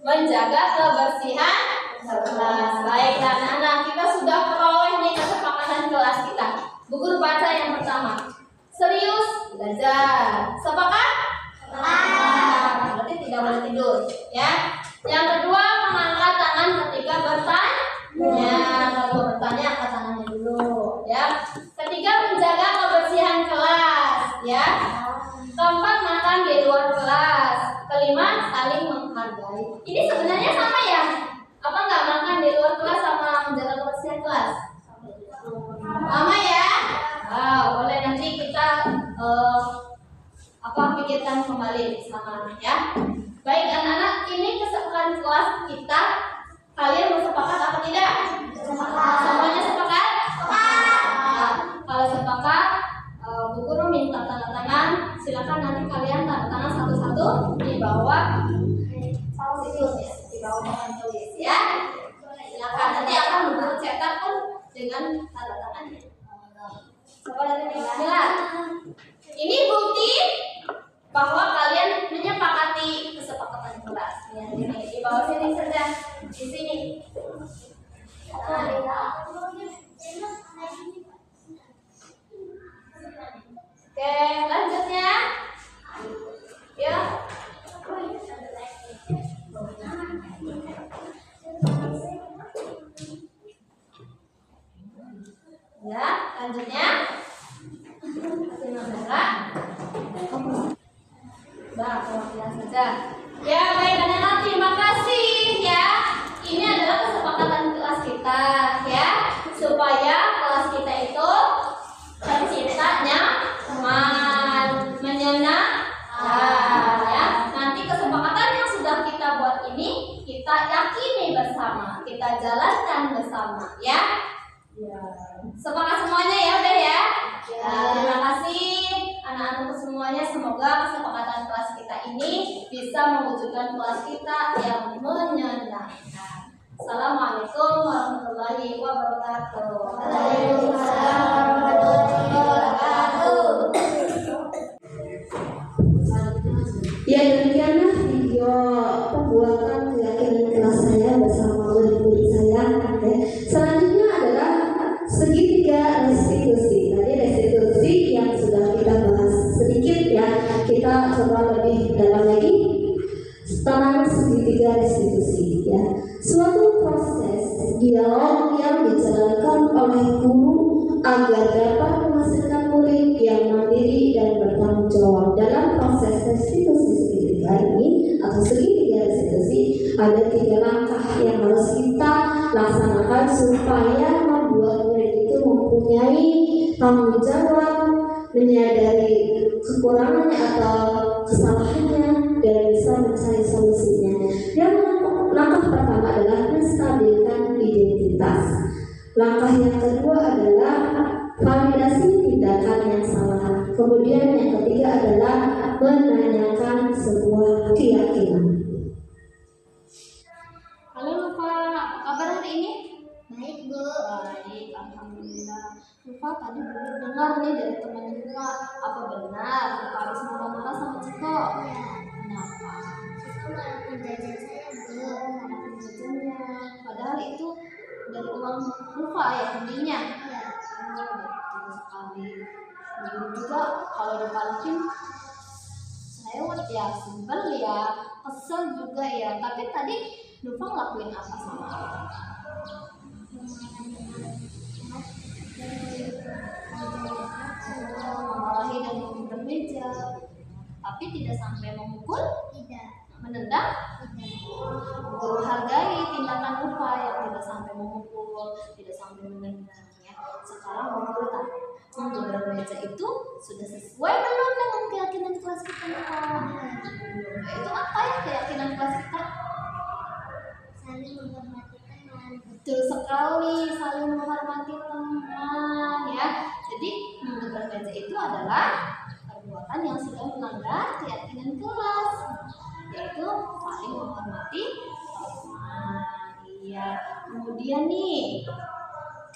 menjaga kebersihan kelas. Baik anak-anak, kita sudah peroleh nih kesepakatan kelas kita. Bu guru baca yang pertama. Serius belajar. Sepakat? Berarti tidak boleh tidur, ya. Yang kedua, mengangkat tangan ketika bertanya. Kalau bertanya angkat tangannya dulu, ya. Ketiga, menjaga kebersihan kelas, ya. Keempat, makan di luar kelas. Kelima, saling menghargai. Ini sebenarnya sama ya? Apa nggak makan di luar kelas sama menjaga kebersihan kelas? Sama ya? Boleh nanti kita pikirkan kembali sama ya. Baik anak-anak, ini kesepakatan kelas kita. Kalian bersepakat apa tidak? Semuanya sepakat? Kalau sepakat, Bu Guru minta tanda tangan. Silakan nanti kalian tanda tangan satu-satu di bawah situs ya, di bawah papan tulis ya. Silakan, nanti akan Bu Guru cetak pun dengan tanda tangannya. Coba dari Bismillah. Ini bukti bahwa kalian menyepakati kesepakatan kelas. Ya, ini di bawah sini saja, di sini. Oke, lanjutnya. Ya. Ya, lanjutnya. Perwakilan saja. Ya, baik anak-anak, terima kasih ya. Ini adalah kesepakatan kelas kita ya, supaya kelas kita itu tercipta nyaman, menyenangkan ya. Nanti kesepakatan yang sudah kita buat ini kita yakini bersama, kita jalankan bersama ya. Sepakat semuanya ya, udah ya. Terima kasih anak-anak semuanya. Semoga kesepakatan kelas kita ini bisa mewujudkan kelas kita yang menyenangkan. Assalamualaikum warahmatullahi wabarakatuh. Waalaikumsalam warahmatullahi wabarakatuh. Ya, demikianlah video pembuatan keyakinan kelas saya bersama murid-murid saya. Selanjutnya adalah segitiga restitusi. Tadi restitusi yang sudah kita bahas sedikit ya. Kita coba lebih dalam lagi tentang segitiga restitusi ya. Suatu proses dialog yang dijalankan oleh guru agar dapat menghasilkan murid yang mandiri dan bertanggung jawab. Dalam proses restitusi segitiga ini atau segitiga restitusi, ada 3 langkah yang harus kita laksanakan supaya membuat murid itu mempunyai tanggung jawab, menyadari kekurangannya atau kesalahannya dan bisa mencari solusinya. Yang langkah pertama adalah menstabilkan identitas. Langkah yang kedua adalah validasi tindakan yang salah. Kemudian yang ketiga adalah menanyakan sebuah keyakinan. Halo Lufa, apa kabar hari ini? Baik, Bu. Baik, alhamdulillah. Lufa tadi baru dengar nih dari teman Lufa, apa benar Lufa habis marah-marah sama Ciko? Iya. Kenapa? Itu malah penjajan saya, Bu. Karena penjajannya. Padahal itu dari uang Lufa ya belinya. Iya. Oh, betul sekali. Begitu juga kalau dipalakin lewat ya, sebel ya, kesel juga ya. Tapi tadi Lufa ngelakuin apa sama Alta? Memarahi dan bermeja, tapi tidak sampai memukul, Tidak. menendang. Guru hargai tindakan Lufa yang tidak sampai memukul, tidak sampai menendang ya. Sekarang guru tanya, untuk bermeja itu sudah sesuai belum dengan keyakinan kelas kita Lufa? Belum. Itu apa ya keyakinan kelas kita? Saling menghormati teman. Betul sekali, saling menghormati teman ya. Jadi mundur bermeja itu adalah perbuatan yang sudah melanggar keyakinan kelas, yaitu saling menghormati teman. Iya. Kemudian nih,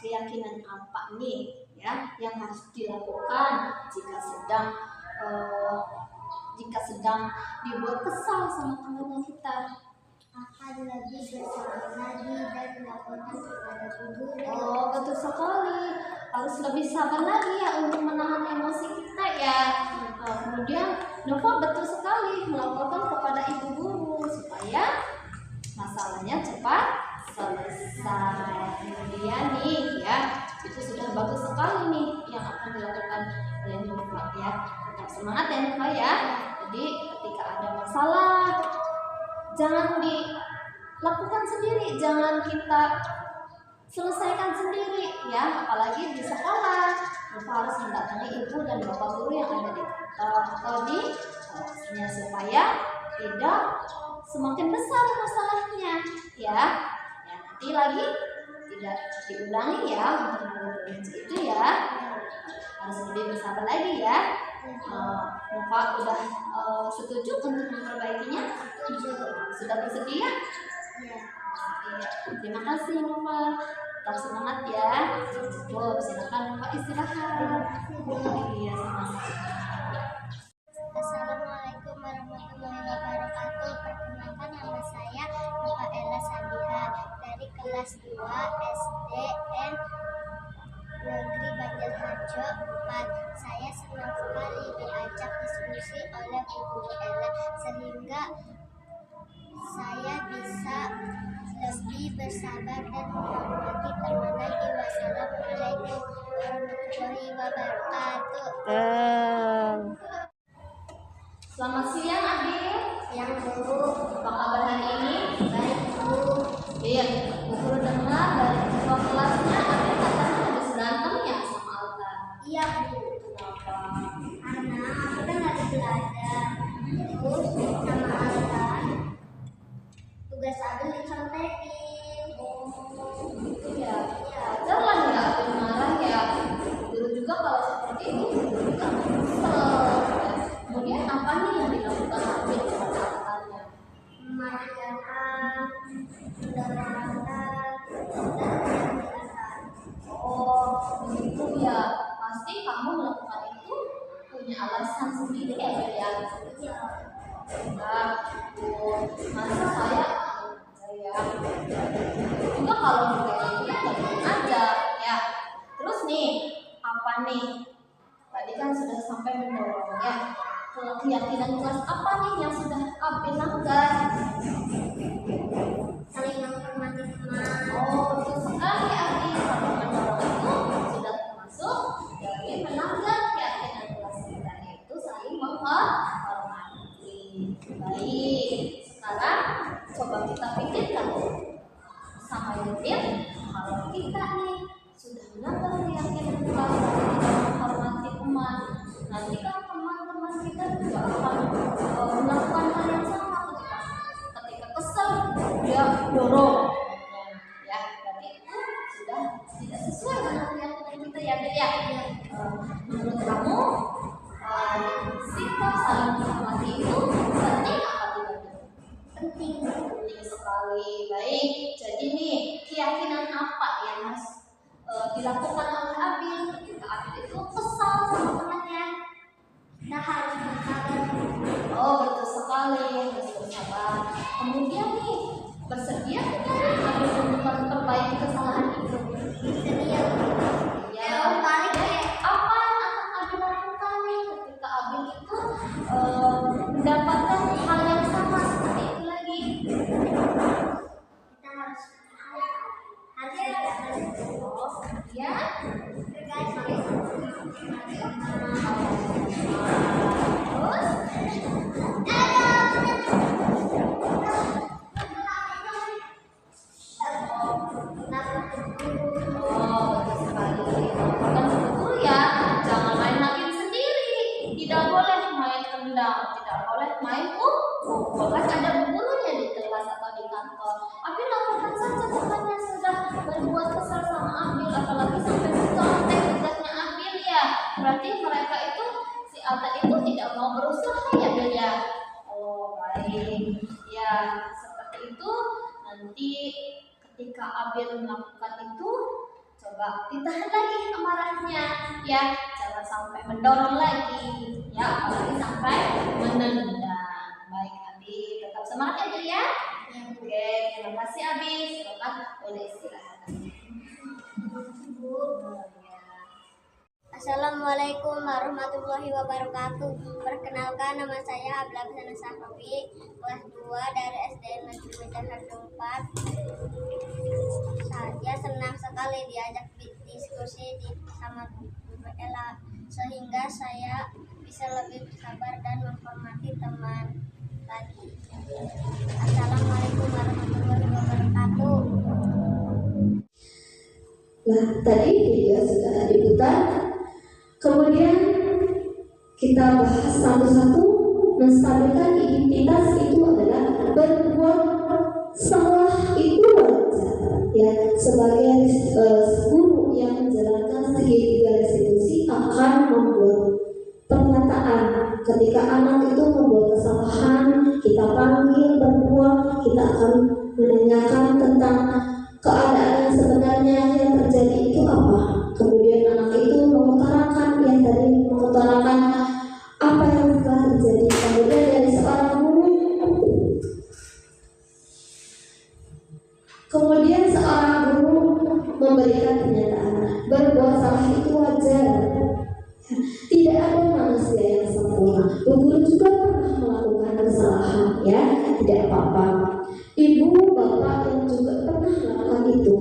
keyakinan apa nih ya yang harus dilakukan jika sedang dibuat kesal sama teman kita? Akan lebih bersabar lagi dan melakukan kepada guru. Oh, betul sekali. Harus lebih sabar lagi ya untuk menahan emosi kita ya. Kemudian Nova betul sekali melaporkan kepada ibu guru supaya masalahnya cepat selesai. Kemudian nih ya, itu sudah bagus sekali nih yang akan dilakukan oleh Nova ya. Tetap semangat ya Nova ya. Jadi ketika ada masalah jangan dilakukan sendiri, jangan kita selesaikan sendiri ya, apalagi di sekolah. Kita harus mendatangi ibu dan bapak guru yang ada di kantor atau di kelasnya supaya tidak semakin besar masalahnya ya. Ya nanti lagi tidak diulangi ya untuk mengulangi itu ya. Harus lebih bersabar lagi ya. Bapak udah setuju untuk memperbaikinya? Sudah bersedia? Iya. Terima kasih Nova. Tetap semangat ya. Cukup, silakan Nova istirahat. Iya, sama-sama. Assalamualaikum warahmatullahi wabarakatuh. Perkenalkan nama saya Nova Ella Sabiha dari kelas 2 SDN Negeri Banjarharjo 4. Saya senang sekali diajak diskusi oleh Bu Guru Ella sehingga saya bisa lebih bersabar dan menghormati teman lagi. Wassalamualaikum warahmatullahi wabarakatuh. Selamat siang Adil. Yang Bu, Apa kabar hari ini? baik Bu. Iya, Bu Guru dengar dari ketua kelasnya Adil katanya habis berantem ya sama Alta. Iya Bu, Kenapa? karena aku kan lagi belajar. Terus sama Alta tugas Adil dicontekin. Gitu ya. Wajar lah nggak Adil marah ya. Guru juga kalau seperti itu juga kesel. Kemudian apa nih yang dilakukan Adil kepada Altanya? Memarahkan, mendengarkan, dan menjelaskan. Oh, begitu ya. Pasti kamu melakukan itu punya alasan sendiri ya, ya. Iya. Nah, masa saya juga kalau kayak gini nggak aja ya. Terus nih, apa nih? Tadi kan sudah sampai mendorong ya. Keyakinan kelas apa nih yang sudah Abi langgar? Saling menghormati teman. Oh, betul sekali Abi. Kalau mendorong itu sudah termasuk dari melanggar keyakinan kelas kita, yaitu saling menghormati. Baik, sekarang coba kita pikirkan sama Yudin, kalau kita nih sudah melanggar keyakinan kelas, tidak menghormati teman, nanti kan teman-teman sikap saling menghormati itu penting apa tidak? Penting. Penting sekali. Baik, jadi nih keyakinan apa yang harus dilakukan oleh Abil ketika Abil itu kesal sama temannya? Kita harus bersabar. Oh, betul sekali, harus bersabar. Kemudian nih, bersedia tidak Abil untuk memperbaiki kesalahan itu? Bersedia. Ya, Balik ya. apa yang akan Abil lakukan nih ketika Abil itu mendapatkan hal yang sama seperti itu lagi? Kita harus bersabar. Oh, ya. Bahkan ada bukunya di kelas atau di kantor. Abil lakukan saja temannya sudah berbuat kesal sama Abil, apalagi sampai mencontek tugasnya Abil ya. Berarti mereka itu si Alta itu tidak mau berusaha ya Bil ya. Oh baik, ya seperti itu. Nanti ketika Abil melakukan itu, coba ditahan lagi amarahnya, ya jangan sampai mendorong lagi, ya apalagi sampai menendang. Baik Abi, tetap semangat ya Bil ya. Oke, terima kasih Abi. Silakan boleh istirahat. Assalamualaikum warahmatullahi wabarakatuh. Perkenalkan, nama saya Abla Bisana Sahrawi, kelas 2 dari SDN Negeri Medan Harjo 4. Saya senang sekali diajak diskusi sama Bu Ella, sehingga saya bisa lebih bersabar dan menghormati teman tadi. Assalamualaikum warahmatullahi wabarakatuh. Nah, tadi video sudah diputar. Kemudian kita bahas satu-satu. Menstabilkan identitas itu adalah berbuat salah itu wajar. Ya, sebagai guru yang menjalankan segitiga restitusi akan membuat pernyataan ketika anak itu membuat kesalahan, kita panggil berdua, kita akan menanyakan tentang keadaan yang sebenarnya yang terjadi itu apa. Kemudian anak itu mengutarakan yang tadi mengutarakan apa yang telah terjadi. Kemudian dari seorang guru, kemudian seorang guru memberikan pernyataan berbuat salah itu wajar. Tidak ada manusia yang sempurna. Guru juga pernah melakukan kesalahan, ya, tidak apa-apa. Ibu, bapak yang juga pernah melakukan itu.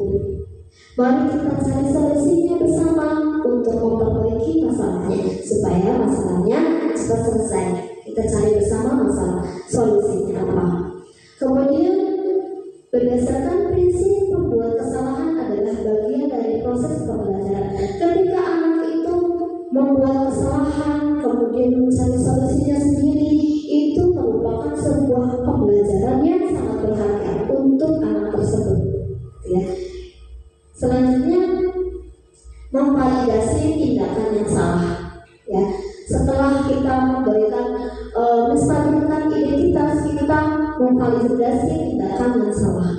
Mari kita cari solusinya bersama untuk memperbaiki masalahnya supaya masalahnya cepat selesai. Kita cari bersama masalah solusinya apa. Kemudian berdasarkan prinsip membuat kesalahan adalah bagian dari proses pembelajaran. Ketika anak itu membuat kesalahan kemudian mencari solusinya sendiri, itu merupakan sebuah pembelajaran yang sangat berharga untuk anak tersebut, ya. Selanjutnya, memvalidasi tindakan yang salah, ya. Setelah kita memberikan menstabilkan identitas, kita memvalidasi tindakan yang salah,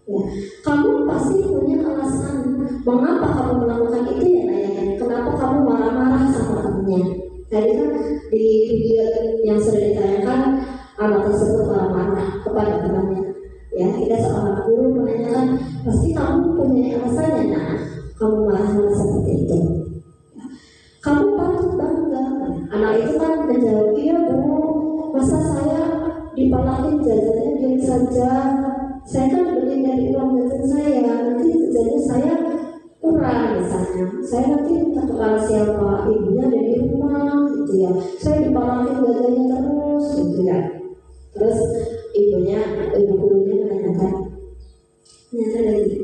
ya. Kamu pasti punya alasan mengapa kamu melakukan itu, ya Naya. Kenapa kamu marah-marah sama temannya? Tadi kan di video yang sudah ditayangkan, anak tersebut marah-marah kepada temannya. Ya, kita seorang guru menanyakan, pasti kamu punya alasannya, nah, kamu marah-marah seperti itu. Ya. Kamu patut bangga. Anak itu kan menjawab, iya Bu, masa saya dipalakin jajannya diam saja. Saya kan beli dari uang jajan saya, nanti jajannya saya kurang misalnya. Saya nanti minta kepada siapa, ibunya ada di rumah, gitu ya. Saya dipalakin jajannya terus, gitu ya. Terus ibu gurunya menanyakan lagi,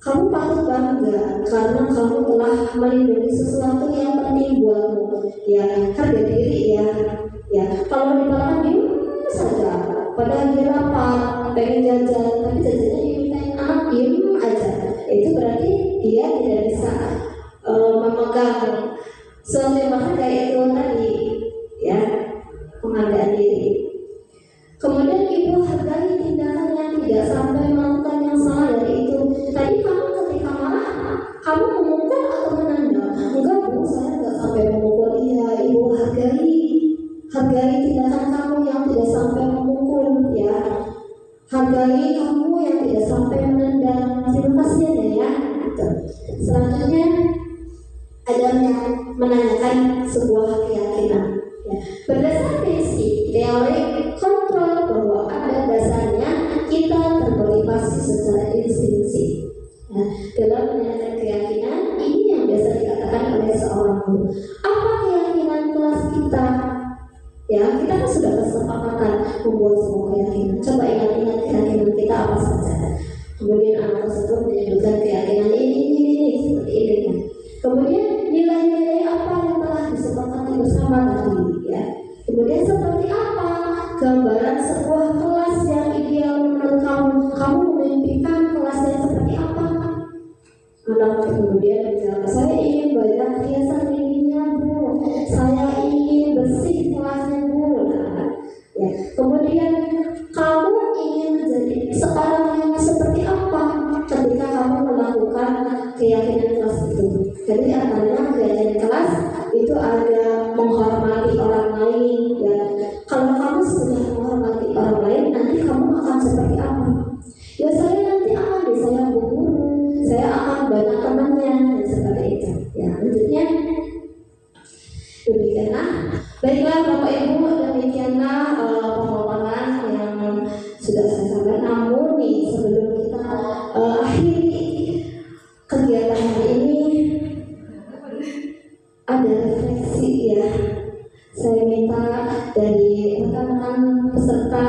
kamu patut bangga karena kamu telah melindungi sesuatu yang penting buatmu, ya, harga diri, ya. Kalau dipalakin diem saja, padahal dia lapar, pengen jajan, tapi jajannya dimintain anak, diem aja. Itu berarti dia tidak bisa memegang sesuatu yang berharga itu tadi, ya. Hargai tindakan kamu yang tidak sampai memukul, ya. Hargai kamu yang tidak sampai menendang. Terima kasih ya. Selanjutnya ada yang menanyakan sebuah keyakinan. Ya. Berdasarkan prinsip teori kontrol bahwa ada dasarnya kita termotivasi secara instinktif. Ya. Dalam menanyakan keyakinan ini yang biasa dikatakan oleh seorang guru. Apa keyakinan kelas kita? Ya, kita kan sudah kesepakatan membuat sebuah keyakinan. Coba ingat-ingat keyakinan kita apa saja. Kemudian anak tersebut menyebutkan keyakinan ini seperti ini. Kan? Kemudian nilai-nilai apa yang telah disepakati bersama tadi, ya. Kemudian seperti apa gambaran sebuah kelas yang ideal menurut kamu? Kamu memimpikan kelas yang seperti apa? Anak kemudian bicara, saya ingin banyak hiasan dindingnya, Bu. Saya ingin bersih kelasnya, Bu. Nah, ya. Kemudian kamu ingin menjadi seorang yang seperti apa ketika kamu melakukan keyakinan kelas itu? Jadi artinya keyakinan kelas itu ada menghormati orang lain, ya. Kalau kamu sudah menghormati orang lain, nanti kamu akan seperti apa? Ya saya nanti akan disayang guru, saya akan banyak temannya dan seperti itu. Ya lanjutnya demikianlah. Baiklah Bapak Ibu, demikianlah pemaparan yang sudah saya sampaikan. Namun nih sebelum kita akhiri kegiatan hari ini ada refleksi, ya. Saya minta dari rekan-rekan peserta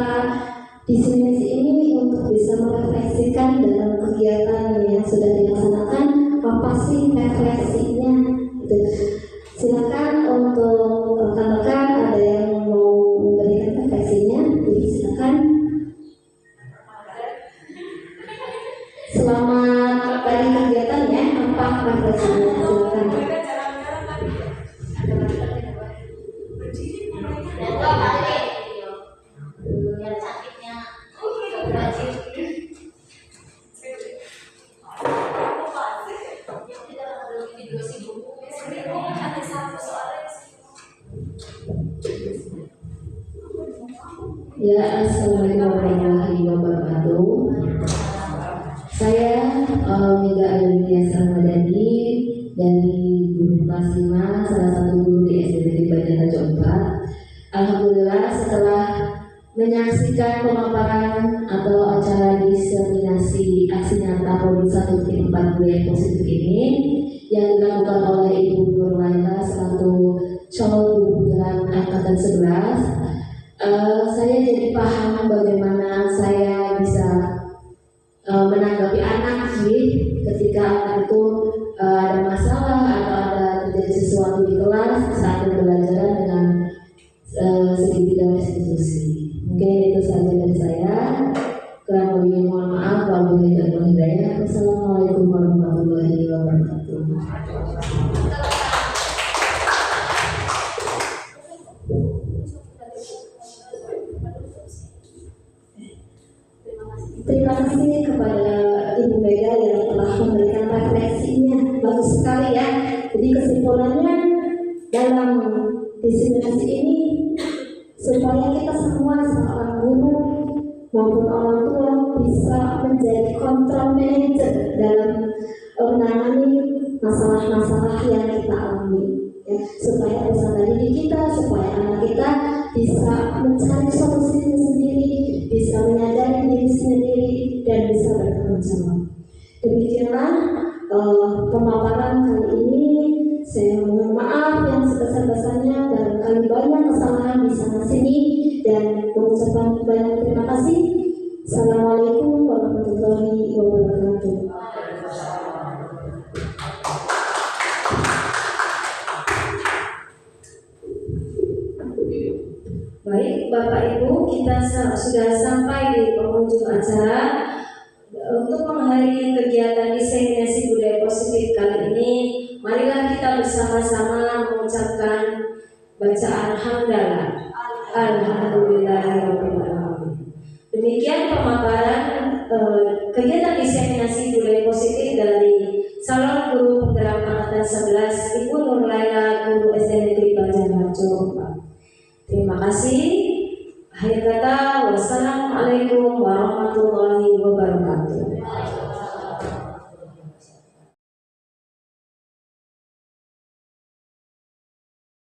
di sini ini untuk bisa merefleksikan dalam kegiatan yang sudah dilaksanakan apa sih refleksinya. Gitu. Silakan untuk rekan-rekan ada yang mau memberikan refleksinya, jadi silakan. Selamat dari kegiatan ya, apa refleksinya? Silakan. Ya, assalamualaikum warahmatullahi wabarakatuh. Saya Mega Adelia Sarmadani dari guru kelas 5, salah satu guru di SD Negeri Banjar Harjo 4. Alhamdulillah setelah menyaksikan pemaparan atau acara diseminasi aksi nyata Polis 1.4 budaya positif ini yang dilakukan oleh Ibu Nur Laila selaku calon Putran Angkatan 11, saya jadi paham bagaimana saya bisa menanggapi anak sih ketika anak itu ada masalah atau ada terjadi sesuatu di kelas saat pembelajaran dengan segi bidang institusi. Mungkin itu saja dari saya. Kurang lebihnya mohon maaf. Wassalamualaikum warahmatullahi wabarakatuh. Terima kasih kepada Ibu Mega yang telah memberikan refleksinya. Bagus sekali ya. Jadi kesimpulannya dalam diseminasi ini supaya kita semua seorang guru maupun orang tua bisa menjadi control manager dalam menangani masalah-masalah yang kita alami. Ya, supaya usaha didik kita, supaya anak kita bisa mencari solusinya sendiri, bisa menyadari diri sendiri, dan bisa bertanggung jawab. Demikianlah pemaparan kali ini. Saya mohon maaf yang sebesar-besarnya, barangkali banyak kesalahan di sana sini, dan mengucapkan banyak terima kasih. Assalamualaikum warahmatullahi wabarakatuh. Baik, Bapak Ibu, kita sudah sampai di penghujung acara. Untuk mengakhiri kegiatan diseminasi budaya positif kali ini, marilah kita bersama-sama mengucapkan bacaan hamdalah. Alhamdulillahirabbil alamin. Demikian pemaparan kegiatan diseminasi budaya positif dari calon guru penggerak angkatan 11 Ibu Nur Laila, guru SD Negeri Banjar Harjo 4. Terima kasih. Akhir kata, wassalamualaikum warahmatullahi wabarakatuh.